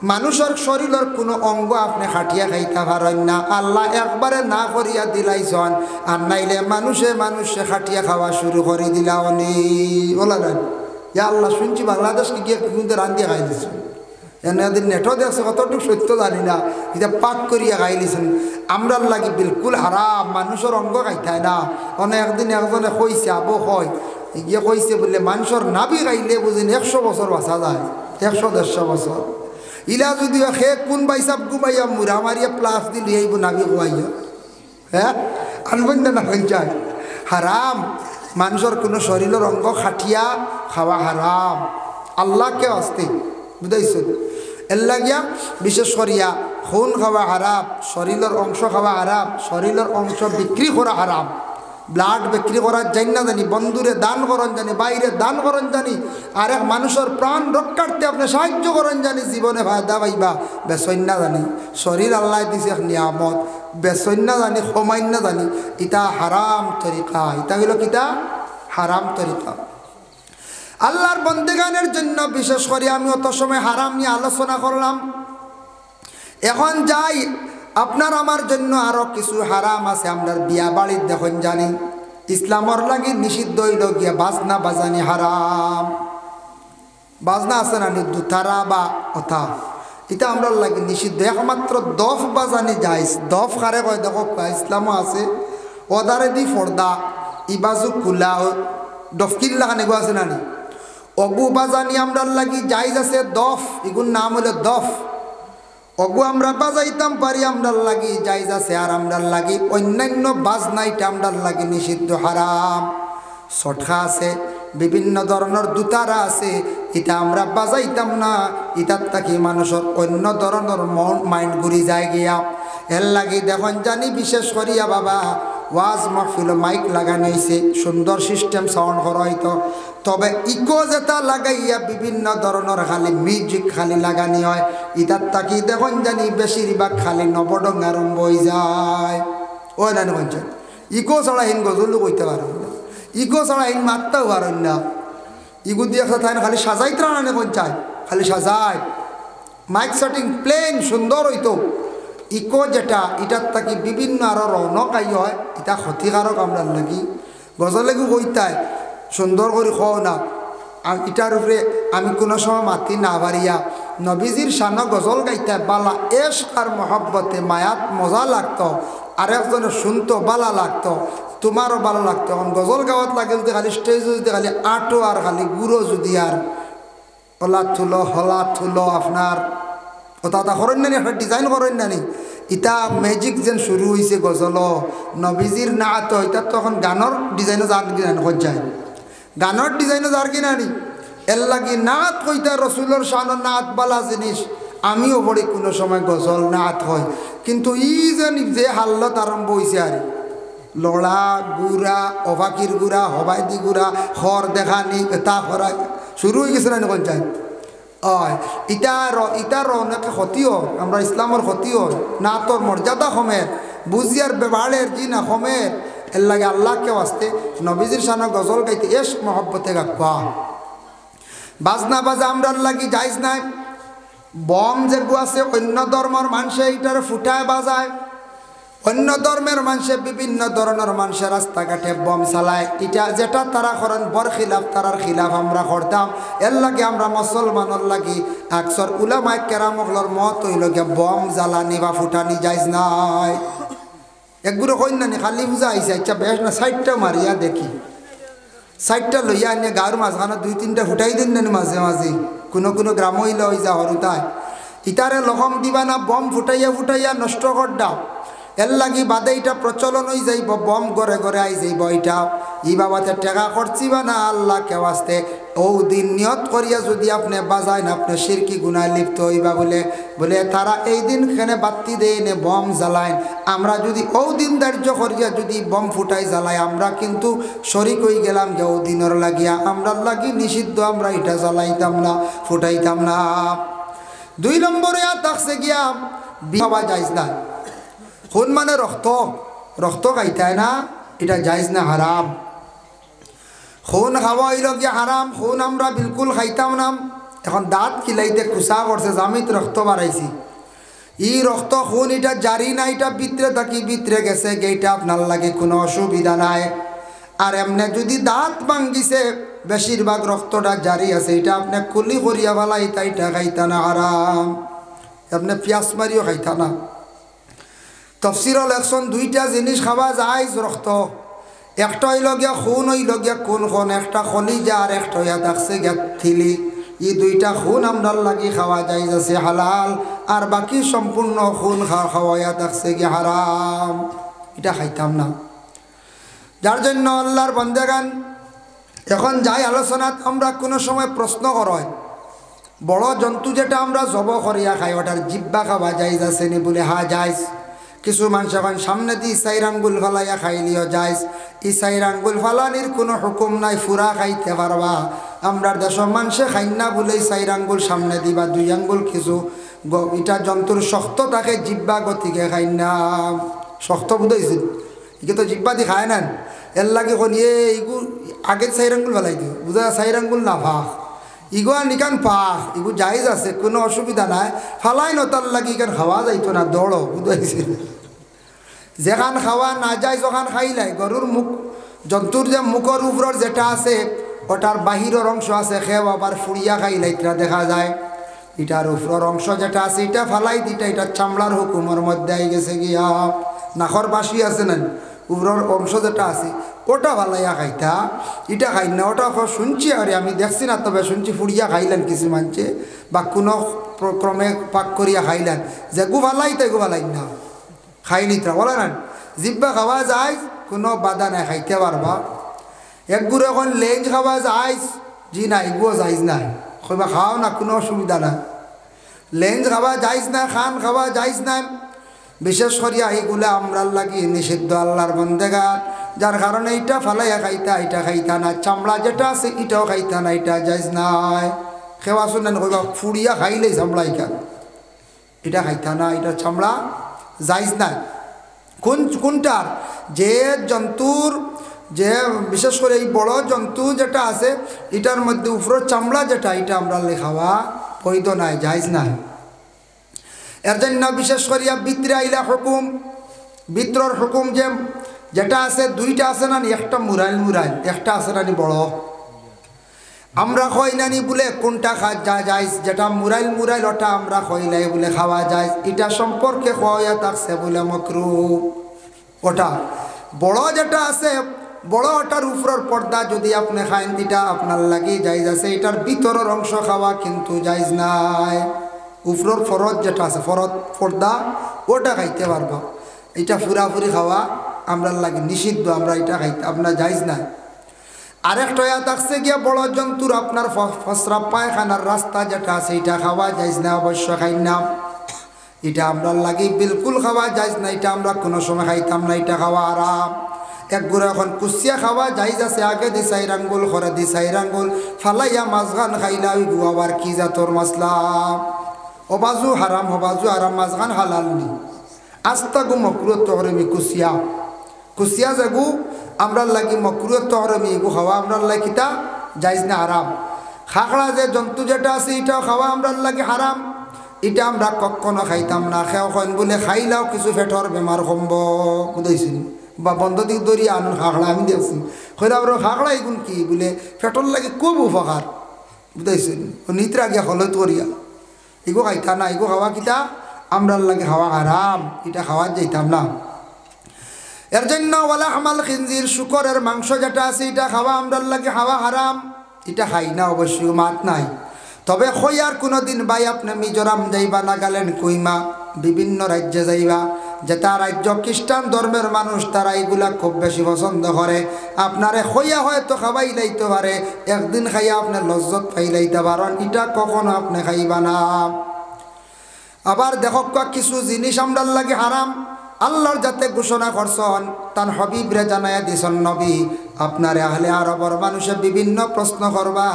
মানুষের শরীরের কোনো অঙ্গ আপনি খাটিয়া খাইতে পারেন না, আল্লাহ একবারে না করিয়া দিলাইছন। আর নাইলে মানুষে খাটিয়া খাওয়া শুরু করে দিলা অনি বলা না। ইয়া আল্লাহ, শুনছি বাংলাদেশকে গিয়ে কিন্তু রান্ধিয়া খাই দিচ্ছেন, এনাদের নেটও দেখছে কতটুকু সত্য জানি না, এটা পাক করিয়া খাইলিছেন। আমরার লাগি বিলকুল হারাম, মানুষের অঙ্গ খাইতায় না। অনেক একদিন একজনে কইছে, আবু হয় গিয়ে কইছে বললে মানুষের নাবি খাইলে বুঝিন 100 বছর বাঁচা যায়, 100-150 বছর। ইলা যদি সে কোন বাইসাব গুমাইয়া মুরা মারিয়া প্লাস দিলি এইব নাবি গুয়াইয়া, হ্যাঁ আনবেন না যায় হারাম। মানুষের কোনো শরীরের অঙ্গ খাটিয়া খাওয়া হারাম, আল্লাহকে আসতে বুঝাইছেন। এর লাগিয়া বিশেষ করিয়া খুন খাওয়া হারাম, শরীরের অংশ খাওয়া হারাম, শরীরের অংশ বিক্রি করা হারাম। ব্লাড বিক্রি করার জানি না জানি, বন্ধুরে দান করেন জানি, বাইরে দান করেন জানি, আর এক মানুষের প্রাণ রক্ষার্থে আপনি সাহায্য করেন জানি, জীবনে ফায়দা পাইবা বেসইন না জানি। শরীর আল্লাহ দিছে এক নিয়ামত, বেসইন না জানি, ক্ষমাইন না জানি, ইটা হারাম তরিকা। ইটা হইল কিতা? হারাম তরিকা। আল্লাহর বন্দেগানের জন্য বিশেষ করে আমি অত সময় হারাম নিয়ে আলোচনা করলাম। এখন যাই আপনার আমার জন্য আরো কিছু হারাম আছে। আমরা বিয়া বাড়ির দেখুন জানি ইসলামর লাগি নিষিদ্ধ হইল গিয়া বাজনা বাজানি হারাম। বাজনা আছে না দুতারা বা কথা, এটা আমরা লাগি নিষিদ্ধ। একমাত্র দফ বাজানি যাইস। দফ কারে কয় দেখো, ইসলামও আছে ওদারে দি ফর্দা ইবাজু কুলা ডফকির লাগানি গো আছে নানি, অগু বাজানি আমরা লাগি যাইজ আছে। দফ এগুর নাম হলো দফ। অগু আমরা বাজাইতাম পারি, আমরা লাগি যাইজ আছে। আর আমরা লাগি অন্যান্য বাজনাইটা আমরা লাগি নিষিদ্ধ হারাম। সটকা আছে, বিভিন্ন ধরনের দুতারা আছে, এটা আমরা বাজাইতাম না। ইটার থাকি মানুষের অন্য ধরনের মাইন্ড ঘুরি যায় গিয়া। এর লাগি দেখুন জানি বিশেষ করিয়া বাবা ওয়াজ মাহফিল মাইক লাগানো হয়েছে, সুন্দর সিস্টেম সাউন্ড করা হইতো। তবে ইকো যেটা লাগাইয়া বিভিন্ন ধরনের খালি মিউজিক খালি লাগানি হয়, ইটার তাকি দেখুন জানি বেশিরভাগ খালি নবডং আরম্ভ হয়ে যায়। ওই না বলছেন ইকো ছাড়া হিন গজলও কইতে পারেন না, ইকো ছাড়া হিন মারতেও পারেন না। ইগো দিয়ে তাই খালি সাজাই ত্রাণে কোন চায়, খালি সাজায়। মাইক সেটিং প্লেন সুন্দর হইতো। ইকো যেটা এটার থাকি বিভিন্ন আরো রৌনক আই হয়, এটা ক্ষতিকারক আমরা লাগি। গজলেগু কইতায় সুন্দর করে খাও না। এটার উপরে আমি কোনো সময় মাতি না পারিয়া নবীজির শানো গজল গাইতে বালা এশক আর মহব্বতে মায়াত মজা লাগতো, আরেকজনে শুনতো বালা লাগতো, তোমারও ভালো লাগতো। এখন গজল গাওয়াত লাগে যদি খালি স্টেজ যদি খালি আটো আর খালি গুঁড়ো যদি আর হলা থুলো আপনার ওটা করেন নানি, একটা ডিজাইন করেন নানি। ইটা ম্যাজিক যেন শুরু হয়েছে গজল নবীজির নাত, এটা তখন গানের ডিজাইনও যার কিনা যায়, গানের ডিজাইনও যার কিনা নি। এর লাগি নাত কইতা রসুলের শানের নাত বালা জিনিস। আমিও পড়ি কোনো সময় গজল নাত হয়, কিন্তু ই যে হাল্লত আরম্ভ হয়েছে আর লড়া গুড়া অবাকির গুড়া হবাইদি গুড়া খর দেখানি তা করা শুরু হয়ে গেছে না কোন যায়। ইটার অনেক ক্ষতিও, আমরা ইসলামের ক্ষতিও না, তোর মর্যাদা কমের বুঝিয়ার ব্যবহারের জি না কমের। এর লাগে আল্লাহকে আসতে নবীজির শানে গজল গাইতে এশ মহব্বতে গাক্কা। বাজনা বাজা আমরার লাগি যাইজ নাই। বম যেগু আছে অন্য ধর্মের মানুষে এটার ফুটায় বাজায়, অন্য ধর্মের মানুষে বিভিন্ন ধরনের মানুষের রাস্তাঘাটে বম চালায়। এটা যেটা তারা করেন বর খিলাফ, তারার খিলাফ আমরা করতাম। এর লাগে আমরা মুসলমানের লাগি আকসর উলামায়ে কেরামর মত হইল গিয়া বম জ্বালানি বা ফুটানি যাইজ নাই। একগুলো কই নানি খালি বুঝা আইসে, আচ্ছা বেশ না সাইডটা মারিয়া দেখি, সাইডটা লইয়া আনিয়া গাঁর মাঝখানে 2-3টা ফুটাই দিন নানি মাঝে মাঝে। কোনো কোনো গ্রাম হইলে ওই যা হরুতায় ইটারে লহম দিবা না, বম ফুটাইয়া ফুটাইয়া নষ্ট কর দাও। এর লাগি বাদে এটা প্রচলন হয়ে যাইব, বম গড়ে গড়ে আই যাইব। এটা ই বাবাতে টেকা করছিবা না আল্লাহ কেউ আসতে ও দিন নিয়ত করিয়া যদি আপনি বাজায় না আপনি শিরকি গুনায় লিপ্ত হইবা বলে তারা এই দিন খেনে বাতি দেয় নে বম জ্বালায়। আমরা যদি ও দিন ধার্য করিয়া যদি বম ফুটাই জ্বালাই, আমরা কিন্তু শরিক হয়ে গেলাম যে ও দিনের লাগিয়া আমরা লাগি নিষিদ্ধ, আমরা এটা জ্বালাইতাম না, ফুটাইতাম না। 2 নম্বরে থাকছে গিয়া বিবাহ যাইজ না। খুন মানে রক্ত খাইতায় না, এটা যাইজ না, হারাম। খুন খাওয়া হইল গিয়া হারাম। খুন আমরা বিলকুল খাইতাম না। এখন দাঁত খিলাইতে কুসা করছে জামিত রক্ত বাড়াইছি ই রক্ত খুন এটা জারি না এটা ভিতরে থাকি ভিতরে গেছে এইটা আপনার লাগে কোনো অসুবিধা নাই আর এমনি যদি দাঁত ভাঙ্গিছে বেশিরভাগ রক্তটা জারি আছে এটা আপনি কুলি করিয়া ফেলাই তাইটা খাইতা না আরাম আপনি পিয়াজ মারিও খাইতা না তফসিরল লেখছেন দুইটা জিনিস খাওয়া যায় রক্ত একটা হইল গিয়া খুন হইল গিয়া কোন খন একটা কলিজা আর একটা হইয়া থাকছে গিয়া থিলি এই দুইটা খুন আমরার লাগি খাওয়া যায় যাচ্ছে হালাল আর বাকি সম্পূর্ণ খুন খাওয়াইয়া থাকছে গিয়া হারাম এটা খাইতাম না যার জন্য আল্লাহর বান্দাগান এখন যাই আলোচনাত আমরা কোনো সময় প্রশ্ন করয় বড় জন্তু যেটা আমরা জব করিয়া খাই ওটার জিব্বা খাওয়া যায় যাচ্ছে নি বলে হা যাইস কিছু মানুষ এখন সামনে দিয়ে ইসাইর আঙ্গুল ফালাইয়া খাইলিও যাইস ইসাইর আঙ্গুল ফালানির কোনো হুকুম নাই ফুরা খাইতে পারবা আমরা দেশের মানুষে খাই না বলে ইসাইর আঙ্গুল সামনে দিবা 2 আঙ্গুল কিছু এটা জন্তুর শক্ত থাকে জিব্বা গতিকে খাই না শক্ত বুঝাইছিল একে তো জিব্বা দিয়ে খায় না এর লাগে কোন এইগু আগে সাইর আঙ্গুল ফেলাই দিও বুঝা সাইর আঙ্গুল না ফাঁক ইগো নিকান পাখ ইগু জায়জ আছে কোনো অসুবিধা নাই ফালাই নতার লাগি ইকান খাওয়া যাইতো না দৌড়ো বুঝাইছিল যেখান খাওয়া না যায় যখন খাইলাই গরুর মুখ জন্তুর যে মুখর উপর যেটা আছে ওটার বাহিরের অংশ আছে খেয়ে আবার ফুড়িয়া খাইলাইতরা দেখা যায় এটার উপরের অংশ যেটা আছে এটা ফালাই দিটা এটা চামড়ার হুকুমের মধ্যে আই গেছে গিয়া নাখর বাসি আছে না উপরের অংশ যেটা আছে ওটা ফালাইয়া খাইতা এটা খাই না ওটা শুনছি আরে আমি দেখছি না তবে শুনছি ফুড়িয়া খাইলেন কিছু মানছে বা কোনো ক্রমে পাক করিয়া খাইলেন যে গু ফালাই তাই গু ফালাই না খাইলি তা বলে না জিব্বা খাওয়া যায় কোনো বাধা নাই খাইতে পারবা একগুলো এখন লেঞ্জ খাওয়া যায় জি না এগুলো যাইজ না কইবা খাও না কোনো অসুবিধা না লেঞ্জ খাওয়া যাইজ না খান খাওয়া যাইজ না বিশেষ করিয়া এইগুলো আমরার লাগি নিষিদ্ধ আল্লাহর বন্দেগান যার কারণে এটা ফালাইয়া খাইতা এটা খাইতা না চামড়া যেটা আছে এটাও খাইতা না এটা যাইজ নাই খেওয়া শুনেন কইবা ফুড়িয়া খাইলেই চামড়া এটা খাইতা না এটা চামড়া যাইজ না কোনটার যে জন্তুর যে বিশেষ করে এই বড় জন্তু যেটা আছে এটার মধ্যে উপরের চামড়া যেটা এটা আমরা খাওয়া বৈধ নাই যাইজ নাই এর জন্য বিশেষ করিয়া ভিতরে আইলা হুকুম ভিতরের হুকুম যেটা আছে দুইটা আছে না একটা মুরাইল একটা আছে না বড় আমরা কই নানি বলে কোনটা যায় যেটা মুরাইল ওটা আমরা কইলাই বলে খাওয়া যায় এটা সম্পর্কে কয়া থাকছে বলে মাকরুহ ওটা বড় যেটা আছে বড় ওটার উপরের পর্দা যদি আপনি খাইন এটা আপনার লাগি যাইজ আছে এটার ভিতরের অংশ খাওয়া কিন্তু যাইজ নাই উপরের ফরজ যেটা আছে পর্দা ওটা খাইতে পারবা এটা ফুরাফুরি খাওয়া আমরা লাগে নিষিদ্ধ আমরা এটা খাইতে আপনার যাইজ না আরেকটা থাকছে গিয়া বড় জন্তুর আপনার ফসরা পায়খানার রাস্তা যেটা আছে এটা খাওয়া যাইজ না অবশ্য খাই না এটা আমরা লাগে বিলকুল খাওয়া যাইজ না এটা আমরা কোনো সময় খাইতাম না এটা খাওয়া আরাম একগুলো এখন কুচিয়া খাওয়া যাইজ আছে আগে দি 4 আঙ্গুল করে দি 4 আঙ্গুল ফালাইয়া মাছগান খাইলা ওই আবার কি জাতর মাসলা অবাজু হারাম হবাজু হারাম মাছগান হালাল নি আস্তাগু মকরুহ তহরমি কুচিয়া যাগু আমরা লাগি মকরুহ তহরমি এগু খাওয়া আমরা লাগি তা যাইজ না হারাম খাকড়া যে জন্তু যেটা আছে এটাও খাওয়া আমরা লাগি হারাম এটা আমরা কখনো খাইতাম না খেও কইন বলে খাইলাও কিছু পেটর বেমার কমব বুঝাইছি বা বন্ধ দিক দরিয়া আনুন খাকড়া আমি দেখছি কইরা বড় খাকড়া এগুন কি বলে পেটর লাগে খুব উপকার বুঝাইছি নিত্রা গিয়া হলো তরিয়া এগো খাইতা না এগো খাওয়া কিতা আমরা লাগে খাওয়া হারাম এটা খাওয়া যাইতাম না এর জন্য ওয়ালা হামাল খিনজির শুকরের মাংস যেটা আছে এটা খাওয়া আমরা লাগে খাওয়া হারাম এটা খাই না অবশ্যই মাত নাই তবে খয়ার কোনো দিন ভাই আপনি মিজোরাম যাইবা নাগাল্যান্ড কইমা বিভিন্ন রাজ্যে যাইবা যেটা রাজ্য খ্রিস্টান ধর্মের মানুষ তারা এগুলা খুব বেশি পছন্দ করে আপনারে খইয়া হয়তো খাওয়াই লাইতে পারে একদিন খাইয়া আপনার লজ্জত পাইলাইতে পারেন এটা কখনো আপনি খাইবা না আবার দেখো কিছু জিনিস আমরা লাগে হারাম আল্লাহর যাতে ঘোষণা করছেন তার হবিবরে জানায়া দিছেন নবী আপনার আহলে আরবের মানুষে বিভিন্ন প্রশ্ন করবা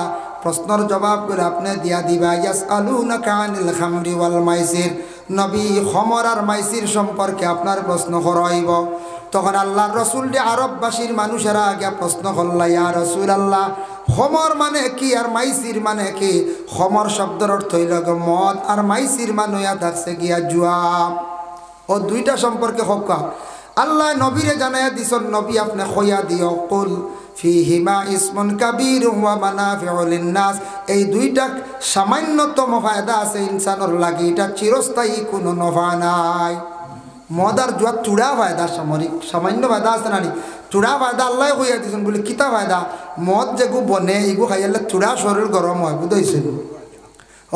প্রশ্নের জবাব করে আপনি দিয়া দিবা ইয়াসআলুনাকা আনিল খামরি ওয়াল মাইসির নবী খমর আর মাইসির সম্পর্কে আপনার প্রশ্ন করাইব তখন আল্লাহর রাসূল আরববাসীর মানুষেরা আগে প্রশ্ন করলা ইয়া রাসূলুল্লাহ খমর মানে কি আর মাইসির মানে কি? খমর শব্দের অর্থ হইল মদ, আর মাইসির মানে থাকছে গিয়া জুয়া। ও দুইটা সম্পর্কে হকা আল্লাহ নবীরে জানাইয়া দিছন, নবী আপনি খইয়া দিও কুল ফিহিমা ইসমুন কাবীর ওয়া মানাফিউ লিন-নাস। এই দুইটা সামান্যতম ফায়দা আছে ইনসানের লাগি, এটা চিরস্থায়ী কোনো নফা নাই। মদ আর জুয়া চূড়া ফায়দা, সামান্য ফায়দা আছে না? চূড়া ফায়দা আল্লাহ কইয়া দিছেন বলে কিতা ফায়দা? মদ যেগু বনে এইগু খাইলে চূড়া শরীর গরম হয়, বুঝাইছেন?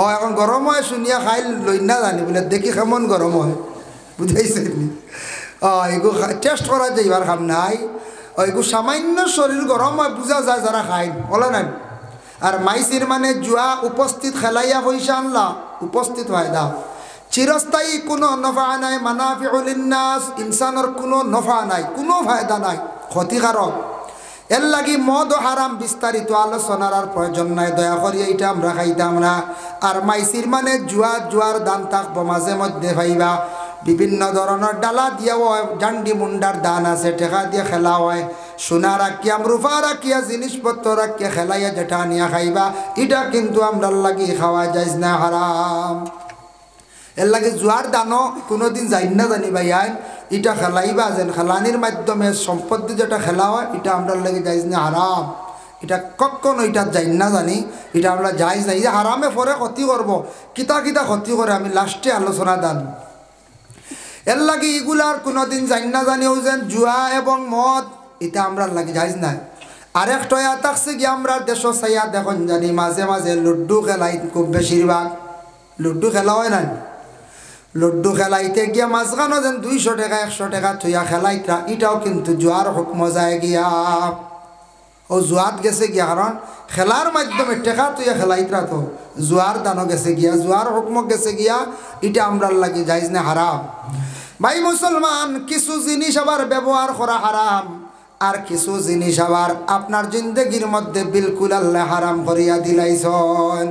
ও এখন গরম হয় শুনিয়া খাই লই না জানি বলে দেখি কেমন গরম হয়, বুঝাইছেন? এগু টেস্ট করা যাইবার খাম নাই। এগু সামান্য শরীর গরম হয় বুঝা যায় যারা খাই, বলে নাই? আর মাইসির মানে জুয়া উপস্থিত খেলাইয়া পয়সা আনলা, উপস্থিত ফায়দা, চিরস্থায়ী কোনো নফা নাই। মানাফিউ লিন-নাস, ইনসানের কোনো নফা নাই, কোনো ফায়দা নাই, ক্ষতিকারক। এর লাগি মদ ও হারাম বিস্তারিত আলোচনার আর প্রয়োজন নাই, দয়া করি এইটা আমরা খাইতাম না। আর মাইসির মানে জুয়া, জুয়ার দান থাকবো মাঝে মধ্যে পাইবা, বিভিন্ন ধরনের ডালা দিয়াও হয়, জান্ডি মুন্ডার দান আছে, টেকা দিয়ে খেলা হয়, সোনা রাখিয়া রূপা রাখিয়া জিনিসপত্র রাখিয়া খেলাইয়া যেটা নিয়া খাইবা, এটা কিন্তু আমরা লাগি খাওয়া যায় না, হারাম। এর লাগে জুয়ার দানও কোনোদিন যাই না জানি ভাই, এটা খেলাইবা যেন খেলানির মাধ্যমে সম্পত্তি যেটা খেলা হয় এটা আমরা লাগে যাইজ না, হারাম। এটা কখনো এটা যাই না জানি, এটা আমরা যাইজ না। এই যে হারামে পরে ক্ষতি করবো, কিতা কিতা ক্ষতি করে আমি লাস্টে আলোচনা দান। এর লাগে এগুলার কোনোদিন যাই না জানিও যেন জুয়া এবং মদ এটা আমরা লাগে যাইজ না। আরেকটা থাকছে কি আমরা দেশ চাইয়া দেখুন জানি মাঝে মাঝে লুড্ডু খেলাই, খুব বেশিরভাগ লুড্ডু খেলা হয় না। লুড্ডু খেলাইতে গিয়া মাঝখানো যেন 200 টাকা 100 টাকা থইয়া খেলাইতা, এটাও কিন্তু জুয়ার হুকম যায় গিয়া। ও জুয়াত গেছে গিয়া, কারণ খেলার মাধ্যমে টেকা তুইয়া খেলাইতরা তো জুয়ার দানও গেছে গিয়া, জুয়ার হুকম গেছে গিয়া, এটা আমরা লাগি যাইজ না, হারাম। ভাই মুসলমান, কিছু জিনিস আবার ব্যবহার করা হারাম, আর কিছু জিনিস আবার আপনার জিন্দগির মধ্যে বিলকুল আল্লাহ হারাম করিয়া দিলাইছেন।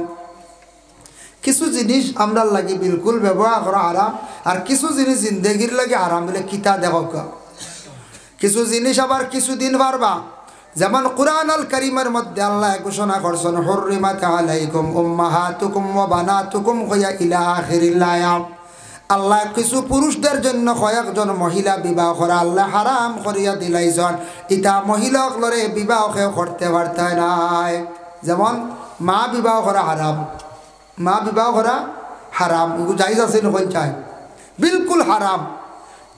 কিছু জিনিস আমরা লাগি বিলকুল ব্যবহার করা হারাম, আর কিছু জিনিস জিন্দগির লাগে হারাম বলে কিতা দেখো। কিছু জিনিস আবার কিছুদিন পারবা, যেমন কুরআন আল কারীমের মধ্যে আল্লাহ ঘোষণা করছেন হুররিমাত আলাইকুম উম্মাহাতুকুম ওয়া বানাতুকুম ইলা আখিরিল আয়াত। আল্লাহ কিছু পুরুষদের জন্য কয়েকজন মহিলা বিবাহ করা আল্লাহ হারাম করিয়া দিলাইছেন। ইটা মহিলাগুলোরে বিবাহ কেউ করতে পারতে নাই। যেমন মা বিবাহ করা হারাম, মা বিবাহ করা হারাম, এগু জায়েজ আছে না? চাই বিলকুল হারাম।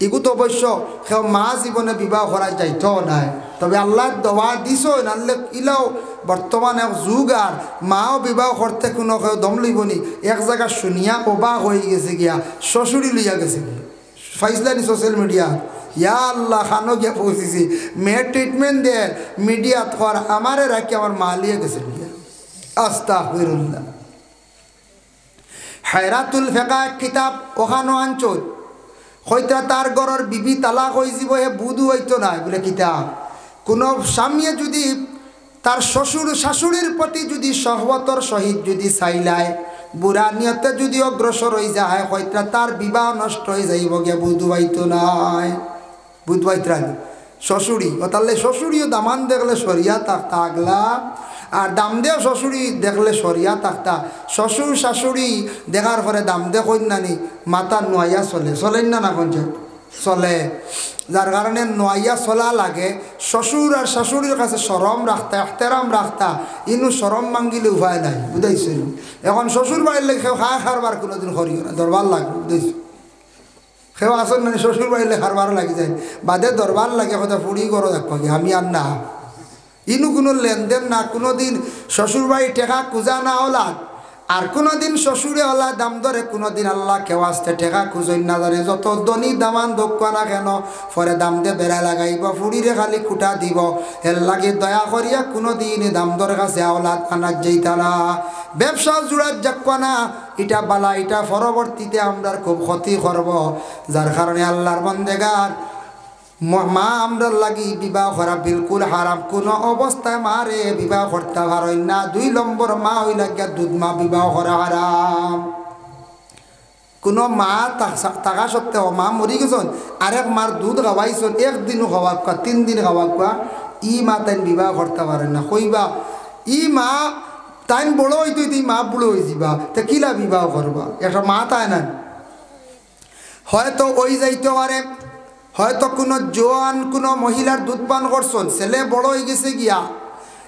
এগু তো অবশ্য কেউ মা জীবনে বিবাহ করা যাইতো নাই, তবে আল্লাহ দোয়া দিছ নাহলে ইলাও বর্তমানে যুগ আর মাও বিবাহ করতে কোনো কেউ দম লইবনি। এক জায়গা শুনিয়া অবাক হয়ে গেছে গিয়া, শ্বশুরি লইয়া গেছে গিয়া, ফাইজলানি সোশ্যাল মিডিয়া, ইয়া আল্লাহ খানো গিয়া পৌঁছেছি, মেয়ের ট্রিটমেন্ট দে মিডিয়াত কর, আমারে রাখি আমার মা লিয়ে গেছে গিয়া। আস্তাগফিরুল্লাহ। হায়রাতুল ফিকাহ কিতাব ওখানো আনচল হইতা তার ঘরের বিবি তালাক হয়ে যাব, হে বুধু হইতো না বলে কিতাব। কোনো স্বামীয়ে যদি তার শ্বশুর শাশুড়ির প্রতি যদি সহবতর সহিত যদি চাইলায়, বুড়া নিয়তে যদি অগ্রসর হয়ে যায়, হইতা তার বিবাহ নষ্ট হয়ে যাইব গিয়া, বুধু হইতো নাই, বুধ হইতরা শ্বশুরি। ও তাহলে শ্বশুরিও দামান দেখলে সরিয়া থাকতা আগলা, আর দাম দে শ্বশুরি দেখলে সরিয়া থাকতা। শ্বশুর শাশুড়ি দেখার পরে দাম দে কন্যানি মাথা নোয়াইয়া চলে, চলেন না না কোন চলে, যার কারণে নোয়াইয়া চলা লাগে। শ্বশুর আর শাশুড়ির কাছে শরম রাখতা, এহতেরাম রাখতা, ইনু শরম মাঙ্গিলে উপায় নাই, বুঝাইছিল। এখন শ্বশুর বাড়ির লেগে কেউ খা খারবার কোনোদিন করিও না, দরবার লাগবে, বুঝাইছো। সেও আসন মানে শ্বশুর বাড়িলে খারবার লাগি যায়, বাদে দরবার লাগে কথা ফুড়ি করো দেখো আমি আর না। ইনু কোনো লেনদেন না, কোনো দিন শ্বশুর বাড়ি টেকা খুঁজা না ওলাদ, আর কোনো দিন শ্বশুরে ওলা দাম ধরে, কোনো দিন আল্লাহ কেউ আসতে টেকা খুঁজই না জানে। যত দনি দামান দক্ষ না কেন পরে দাম দিয়ে বেড়া লাগাইব, ফুড়িরে খালি খুঁটা দিব। এর লাগে দয়া করিয়া কোনো দিন দাম ধরে কাছে ওলাদ আনার যেইতা না, ব্যবসা জুড়ার যাক্কা না, এটা বালা, এটা পরবর্তীতে আমরা খুব ক্ষতি করব। যার কারণে আল্লাহর বন্দেগার মা আমরা লাগি বিবাহ করা বিলকুল হারাম। কোনো অবস্থায় মারে বিবাহ করতে পারেন না। 2 নম্বর মা হই লাগিয়া দুধ মা বিবাহ করা হারাম। কোনো মা থাকা সত্ত্বেও মা মরি গেছেন, আরেক মার দুধ খাওয়াইছেন, 1 দিনও খাওয়াক 3 দিন খাওয়াক, ই মা তাই বিবাহ করতে পারেন না। কইবা ই মা তাই বড় হইতে হইতে মা বুড়ো হয়ে যাবা তা কিলা বিবাহ করবা একটা মা তাই না হয়তো ওই যাইতে পারে হয়তো কোনো জোয়ান কোনো মহিলার দুধ পান করছেন ছেলে বড় হয়ে গেছে গিয়া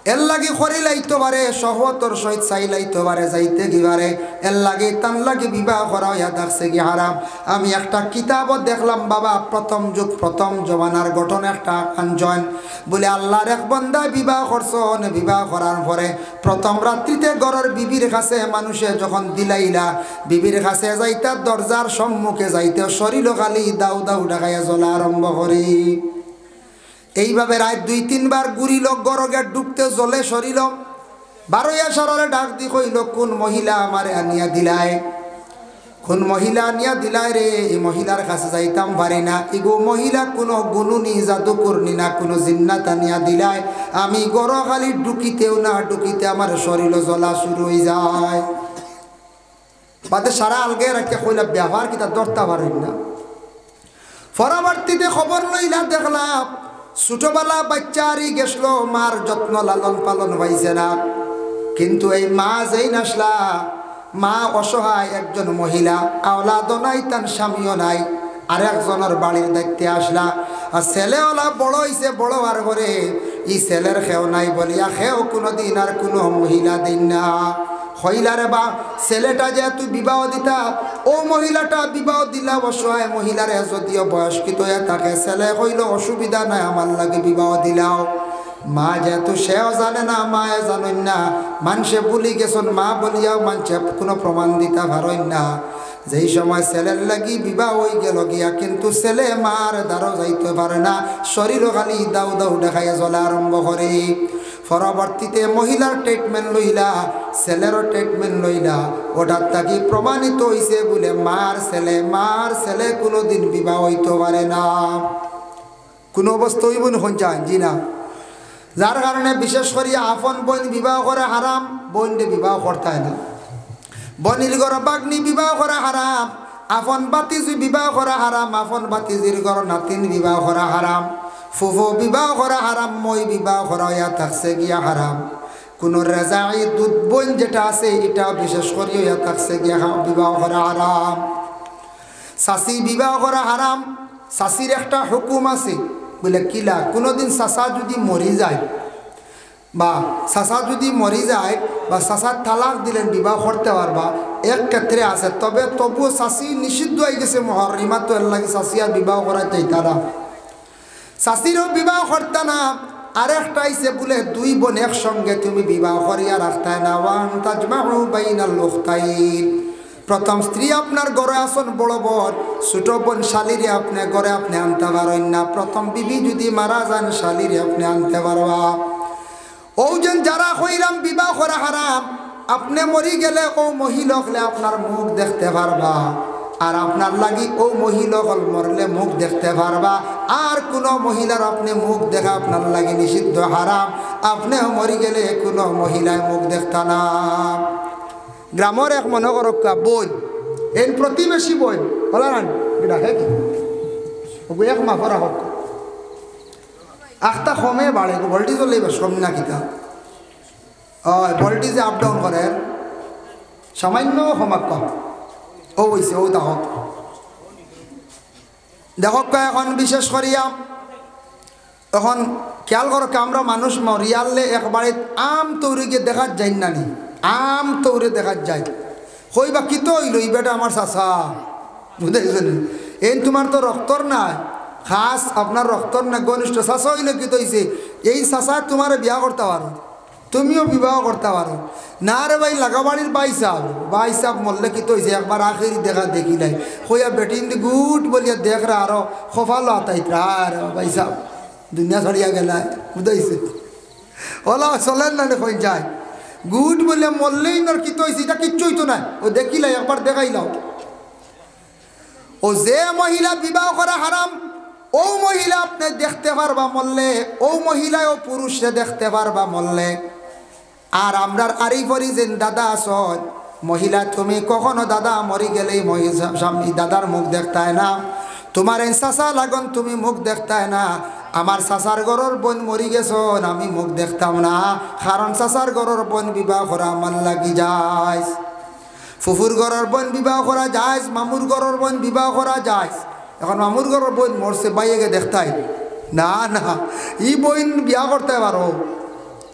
এর লাগে খরি লাইতে পারে সহতর সহিত চাই লাইতে পারে যাইতে কি পারে এর লাগে তান লাগে বিবাহ করা হইয়া থাকছে কি হারাম আমি একটা কিতাবত দেখলাম বাবা প্রথম যুগ প্রথম জমানার গঠন একটা আঞ্জন বলে আল্লাহর এক বান্দা বিবাহ করছেন বিবাহ করার পরে প্রথম রাত্রিতে ঘরের বিবির কাছে মানুষে যখন দিলাইলা বিবির কাছে যাইতে দরজার সম্মুখে যাইতে শরীর খালি দাউ দাউ ডাকাইয়া জ্বলা আরম্ভ করি এইভাবে রাত 2-3 বার ঘুরিল গরগে ডুবতে জ্বলে সরিল বারোয়া সরলে ডাক দি কইল কোন মহিলা আমারে আনিয়া দিলায় কোন মহিলা আনিয়া দিলায় রে এই মহিলার কাছে যাইতাম পারি না ইগো মহিলা কোনো গুনুনি জাদুকরনি না কোনো জিন্নাত আনিয়া দিলায় আমি গর খালি ঢুকিতেও না ঢুকিতে আমার শরীর জ্বলা শুরু হয়ে যায় বাদে সারা আলগে রাখতে কইলা ব্যবহার কিতা ধরতে পারেন না পরবর্তীতে খবর লইলা দেখলাম ছোটবেলা বাচ্চারই গেছিল মার যত্ন লালন পালন হয়েছে না কিন্তু এই মা যেই নাসলা মা অসহায় একজন মহিলা আওলাদও নাই তার স্বামীও নাই আর একজনের বাড়ির দায়িত্বে আসলা আর ছেলেওয়ালা বড় হয়েছে বড় আর করে এই ছেলের খেও নাই বলিয়া খেও কোনোদিন আর কোনো মহিলা দিন না হইলারে বা ছেলেটা যেহেতু বিবাহ দিতা ও মহিলাটা বিবাহ দিলা অসহায় মহিলারে যদিও বয়স্কিত হয়ে থাকে ছেলে হইল অসুবিধা নাই আমার লাগে বিবাহ দিলাও মা যেহেতু সেও জানে না মায়ে জানেন না মানুষে বলি গেছেন মা বলিয়াও মানুষে কোনো প্রমাণ দিতে পারেন না যেই সময় ছেলের লাগি বিবাহ হয়ে গেল গিয়া কিন্তু ছেলে মার দ্বারও যাইতে পারে না শরীরও খালি দাউ দাউ দেখাইয়া জ্বলা আরম্ভ করে পরবর্তীতে মহিলার ট্রিটমেন্ট লইলা ছেলেরও ট্রিটমেন্ট লইলা ওটার তাকি প্রমাণিত হয়েছে বলে মার ছেলে কোনোদিন বিবাহ হইতে পারে না কোনো অবস্থা হইব না চান জি না যার কারণে বিশেষ করে আপন বোন বিবাহ করে হারাম বোনকে বিবাহ করতে না বনির ঘর বাগ্নি বিবাহ করা হারাম আপন বাতিজি বিবাহ করা হারাম আপন বাতিজির ঘর নাতিন বিবাহ করা হারাম ফুফু বিবাহ করা হারাম মই বিবাহ করা হইয়া থাকছে গিয়া হারাম কোন রেজাই দুধ বোন যেটা আছে এটা বিশেষ করে হইয়া থাকছে গিয়া বিবাহ করা হারাম শাশি বিবাহ করা হারাম শাশির একটা হুকুম আছে বলে কিলা কোনোদিন চাচা যদি মরি যায় বা চাচা যদি মরি যায় বা চাচার তালাক দিলেন বিবাহ করতে পারবা এক ক্ষেত্রে আছে তবুও চাষি নিষিদ্ধ হয়ে গেছে মহরিমা তো এর লাগে চাষি আর বিবাহ করাইতে না চাষিরও বিবাহ করতে না আরেকটা আইছে বলে দুই বোন একসঙ্গে তুমি বিবাহ করিয়া রাখতে না ওয়ান তাজমাউ বাইনাল উখতাইন প্রথম স্ত্রী আপনার ঘরে আসন বড় বোন ছোট বোন শালিরে আপনি ঘরে আপনি আনতে পারেন না প্রথম বিবি যদি মারা যান শালিরে আপনি আনতে পারবা ওজন যারা কইলাম বিবাহ করা হারাম আপনি মরি গেলে ও মহিলা হলে আপনার মুখ দেখতে পারবা আর আপনার লাগি ও মহিলা হল মরলে মুখ দেখতে পারবা আর কোনো মহিলার আপনি মুখ দেখা আপনার লাগি নিষিদ্ধ হারাম আপনিও মরি গেলে কোনো মহিলায় মুখ দেখতা না গ্রামের এক মনে করক্কা বোন এই প্রতিবেশী বোন বলা না এটা হে কি এক মাফরা হোক আখটা কমে বাড়ে ভোল্টেজ লইব কম না কিতা ভোল্টেজে আপ ডাউন করে সামান্য সমাক কম ও হয়েছে ও দেখক দেখক এখন বিশেষ করিয়া এখন খেয়াল করো আমরা মানুষ মরিয়ালে একবারে আম তৌরিকে দেখা যায় না নি আম তৌরে দেখা যায় কইবা কি তো হইল বেটা আমার চাচা বুঝাইছেন এই তোমার তো রক্তর নাই খাস আপনার রক্তর না ঘনিষ্ঠ চাচা হইলে কি তো হয়েছে এই চাচা তোমার বিয়া করতে পারো তুমিও বিবাহ করতে পারো না রে ভাই লাগাবাড়ির বাইসাব মরলে কি তো হয়েছে একবার আখেরি দেখা দেখি নাই কইয়া বেটিন গুট বলিয়া দেখ রা আরো খফালো আতাইতরা আর বাইসাব দুনিয়া ছাড়িয়া গেলায় বুঝাইছে ওলা চলেন না কই যায় গুট বলে মরলেই নর কি তো হয়েছে এটা কিচ্ছুই তো নাই ও দেখিলাই একবার দেখাইলাও ও যে মহিলা বিবাহ করা হারাম ও মহিলা আপনি দেখতে পারবা মরলে ও মহিলা ও পুরুষে দেখতে পারবা মরলে আর আমরার আরিফরি যে দাদা আস মহিলা তুমি কখনো দাদা মরি গেলেই স্বামী দাদার মুখ দেখতায় না তোমার এই চাচা লাগন তুমি মুখ দেখতায় না আমার চাচার ঘরের বোন মরি গেছন আমি মুখ দেখতাম না, কারণ চাচার ঘরের বোন বিবাহ করা আমার লাগি যায়। ফুফুর ঘরের বোন বিবাহ করা যায়, মামুর ঘরের বোন বিবাহ করা যায়। এখন মামুর ঘরের বোন মরছে, বাইকে দেখতাই না, না ই বোন বিয়া করতে পারো,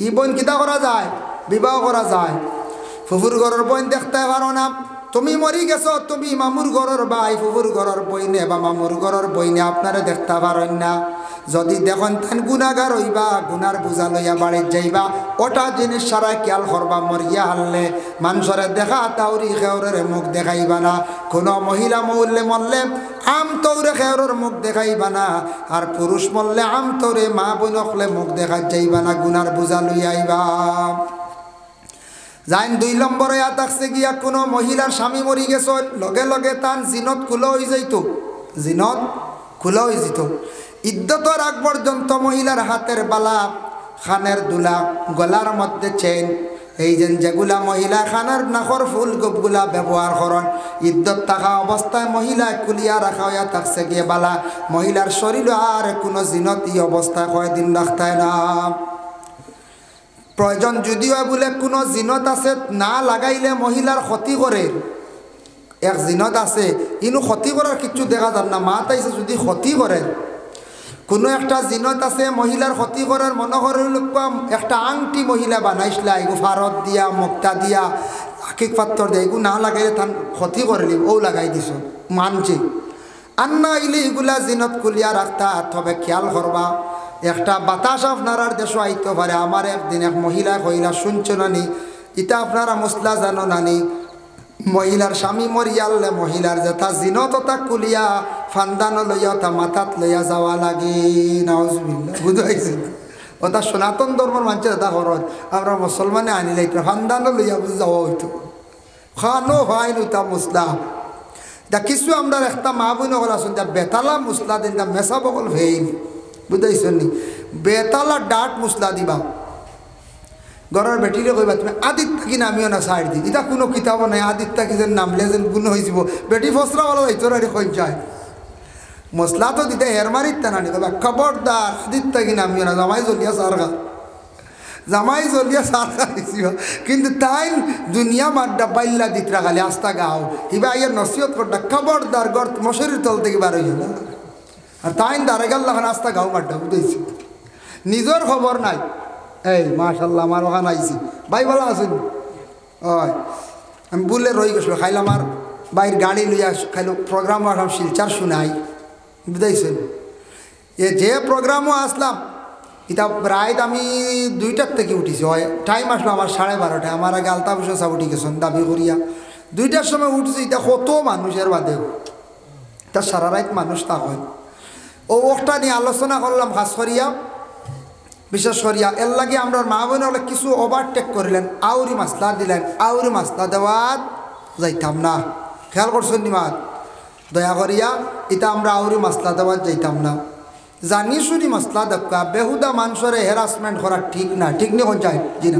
ই বোন কিতা করা যায়, বিবাহ করা যায়। ফুফুর ঘরের বোন দেখতে পারো না, তুমি মরি গেছো, তুমি মামুর ঘরের ভাই, ফুফুর ঘরের বইনে বা মামুর ঘরের বইনে আপনারা দেখতে পারেন না। যদি দেখুন তেন গুণাগার হইবা, গুনার বোঝা লইয়া বাড়ির যাইবা, ওটা জিনিস সারা খেয়াল করবা। মরিয়া হারলে মানুষরে দেখা তাউরি খেউরের মুখ দেখাইবা না। কোনো মহিলা মরলে মরলে আম তৌরে খেউরের মুখ দেখাইবা না, আর পুরুষ মরলে আম তৌরে মা বোন হলে মুখ দেখা যাইবা না, গুনার বোঝা লইয়া আইবা। যাইন 2 নম্বরে থাকছে গিয়া কোনো মহিলার স্বামী মরি গেছ, লগে লগে তান জিনত খুলো হয়ে যাইত, জিনত খুলো হয়ে যেত। ইদ্যতর আগ পর্যন্ত মহিলার হাতের বালা, খানের দুলা, গলার মধ্যে চেন, এই যেগুলা মহিলা খানের নাকর ফুল গপগুলা ব্যবহার করেন, ইদ্যত থাকা অবস্থায় মহিলা খুলিয়া রাখা হইয়া থাকছে গিয়ে বালা। মহিলার শরীর আর কোনো জিনত এই অবস্থায় কয়দিন রাখতায় না। প্রয়োজন যদিও বলে কোনো জিনত আছে না লাগাইলে মহিলার ক্ষতি করে, এক জিনত আছে ইনু ক্ষতি করার কিছু দেখা যান না, মা তাইছে যদি ক্ষতি করে। কোনো একটা জিনত আছে মহিলার ক্ষতি করার, মনে করেন একটা আংটি মহিলা বানাইছিলা, এগু ফারত দিয়া মুক্তা দিয়া আকিক পাত্র দিয়ে, এগু না লাগাইলে তার ক্ষতি করলি, ও লাগাই দিছ মানছি। আর না আইলে এগুলা জিনত খুলিয়া রাখতা, তবে খেয়াল করবা একটা বাতাস আপনার দেশ আইতে পারে। আমার একদিন এক মহিলা কইলা, শুনছো নানি ইটা আপনারা মশলা জানো নানি, মহিলার স্বামী মরিয়ালে মহিলার যেটা জিনত তা কুলিয়া ফান্দানো লইয়া তা মাথাত লইয়া যাওয়া লাগে। নাউজুবিল্লাহ, বুঝাইছে ওটা সনাতন ধর্মের মানুষের এটা খরচ, আমরা মুসলমানে আনিলে এটা ফান্দানো লইয়া যাওয়া হইতো, খানো হয় তা মুসলা দা কিছু আমরা একটা মা বোন হল আসুন যা বেতালা মুসলা দিন, তা মেসা বকল ভেইন, বুঝাইছেন নি, বেতালা ডাট মুসলা দিবা। ঘরের বেটিরে কইবা তুমি আদিত্য কি নামিও না সাইড দি, এটা কোনো কিতাব নাই, আদিত্য কি যেন নামলে যেন গুণ হয়ে যাব, বেটি ফসরা বলা যাইতরারি কই যায় মশলা তো দিতে হের মারিত না নি, কইবা খবরদার আদিত্য কি নামিও না, জামাই জ্বলিয়া সারগা, জামাই জ্বলিয়া সারগা দিছিল। কিন্তু তাই দুনিয়া মাড্ডা বাইল্লা দিত রাখালে আস্তা গাও, ইবা ইয়ের নসিহত করটা খবরদার গর মশারির তল থেকে বার হইল না, আর তাই দাঁড়ে গেল আস্তা গাও মাড্ডা, বুঝেছি নিজের খবর নাই। এই মাশাল্লাহ আমার ওখানে আইছি ভাই ভালো আছেন, ওই আমি বললে রয়ে গেছিল, খাইলাম আর বাইর গাড়ি লইয়া খাইলো প্রোগ্রামও আসলাম, শিলচার শুনাই, বুঝাইছেন যে প্রোগ্রামও আসলাম। এটা রাত আমি 2টার থেকে উঠিছি, হয় টাইম আসলো আমার 12:30, আমার আগে আলতা বসে সব উঠি গেছেন দাবি করিয়া, 2টার সময় উঠছি। এটা কত মানুষের বাদেও তা সারা রাত মানুষ তা হয়। ও ওটা নিয়ে আলোচনা করলাম খাস করিয়া, বিশেষ করিয়া এর লাগে আমরা মা বোন হলে কিছু ওভারটেক করিলেন, আউরি মাসলা দিলেন, আউরি মাসলা দেওয়াত যাইতাম না, খেয়াল করছেন নি মাত, দয়া করিয়া এটা আমরা আউরি মাসলা দেওয়াত যাইতাম না। জানি শুনি মাসলা দেখা বেহুদা মানুষরে হ্যারাসমেন্ট করা ঠিক না, ঠিক নিয়ে কোন যায় জি না।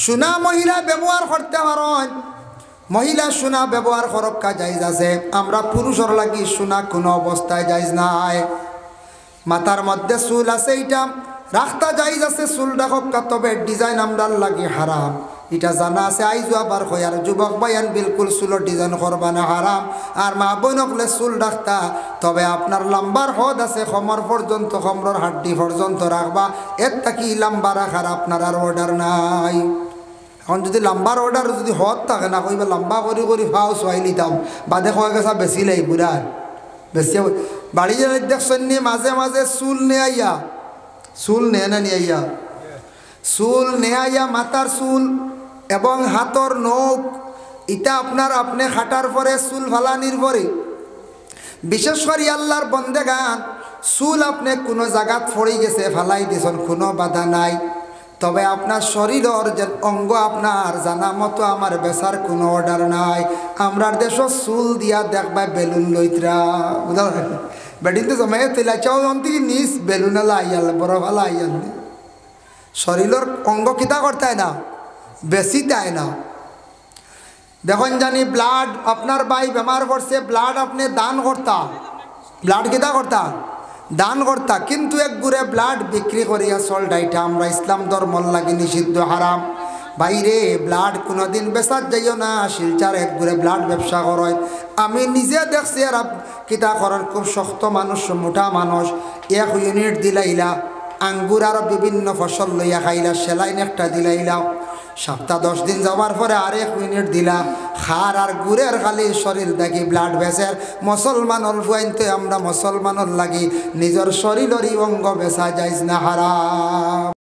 সোনা মহিলা ব্যবহার করতে পারেন, মহিলা সোনা ব্যবহার করক্কা যাইজ আছে, আমরা পুরুষের লাগি সোনা কোনো অবস্থায় যাইজ নাই। মাথার মধ্যে চুল আছে এটা রাখতা যাইজ আছে, চুল রাখক্কা, তবে ডিজাইন আমরা লাগি হারাম, এটা জানা আছে। আইজু আবার কই আর যুবক ভাইয়ান বিলকুল চুলের ডিজাইন করবা না হারাম, আর মা বোনকলে চুল রাখতা, তবে আপনার লম্বার হদ আছে কমর পর্যন্ত, কমরের হাড্ডি পর্যন্ত রাখবা, এর থাকি লম্বা রাখার আপনার আর অর্ডার নাই। এখন যদি লম্বার অর্ডার যদি হদ থাকে না, কইবা লম্বা করি করি ফাও চোয়াই নিতাম, বাদে কয়ে গেছা বেশি লাই বুড়ার বেশি বাড়ি যাই দেখছেন নি, মাঝে মাঝে চুল নিয়ে আইয়া, চুল নেয় না নিয়ে আইয়া, চুল নিয়ে আইয়া মাথার চুল এবং হাতর নখ, এটা আপনার আপনি খাটার পরে চুল ফালানির পরে, বিশেষ করে আল্লাহর বন্দেগান চুল আপনি কোনো জায়গাত পড়ে গেছে ফালাই দিয়েছেন, কোনো বাধা নাই, তবে আপনার শরীরের যে অঙ্গ আপনার জানা মতো আমার বেচার কোনো অর্ডার নাই। আমরার দেশ চুল দিয়া দেখবা বেলুন লইতরা, বুঝলেন বেডিতে জমাই তেলা চাও অন্তিকে নিজ বেলুন আইয়াল বড় ভালো আইয়াল, শরীরের অঙ্গ কিতা করতে না বেশি দেয় না। দেখুন জানি ব্লাড আপনার বাই বেমার করছে, ব্লাড আপনি দান করতা, ব্লাড কিতা করতা দান করতা, কিন্তু এক গুড়ে ব্লাড বিক্রি করিয়া চলটা, এটা আমরা ইসলাম ধর্মর লাগি নিষিদ্ধ, হারাম। বাইরে ব্লাড কোনোদিন বেচার যাইও না, শিলচার এক গুড়ে ব্লাড ব্যবসা করয়। আমি নিজে দেখছি আর কিতা করার, খুব শক্ত মানুষ, মোটা মানুষ, 1 ইউনিট দিলাইলা, আঙ্গুর আরও বিভিন্ন ফসল লইয়া খাইলা, সেলাইন একটা দিলাইলা, সপ্তাহ 10 দিন যাওয়ার পরে আর 1 ইউনিট দিলা, খার আর গুড়ের খালি শরীর দেখি ব্লাড বেচের। মুসলমানর ফুয়াইনতে আমরা মুসলমানর লাগি নিজের শরীরেরই অঙ্গ বেচা যাইজ না, হারাম।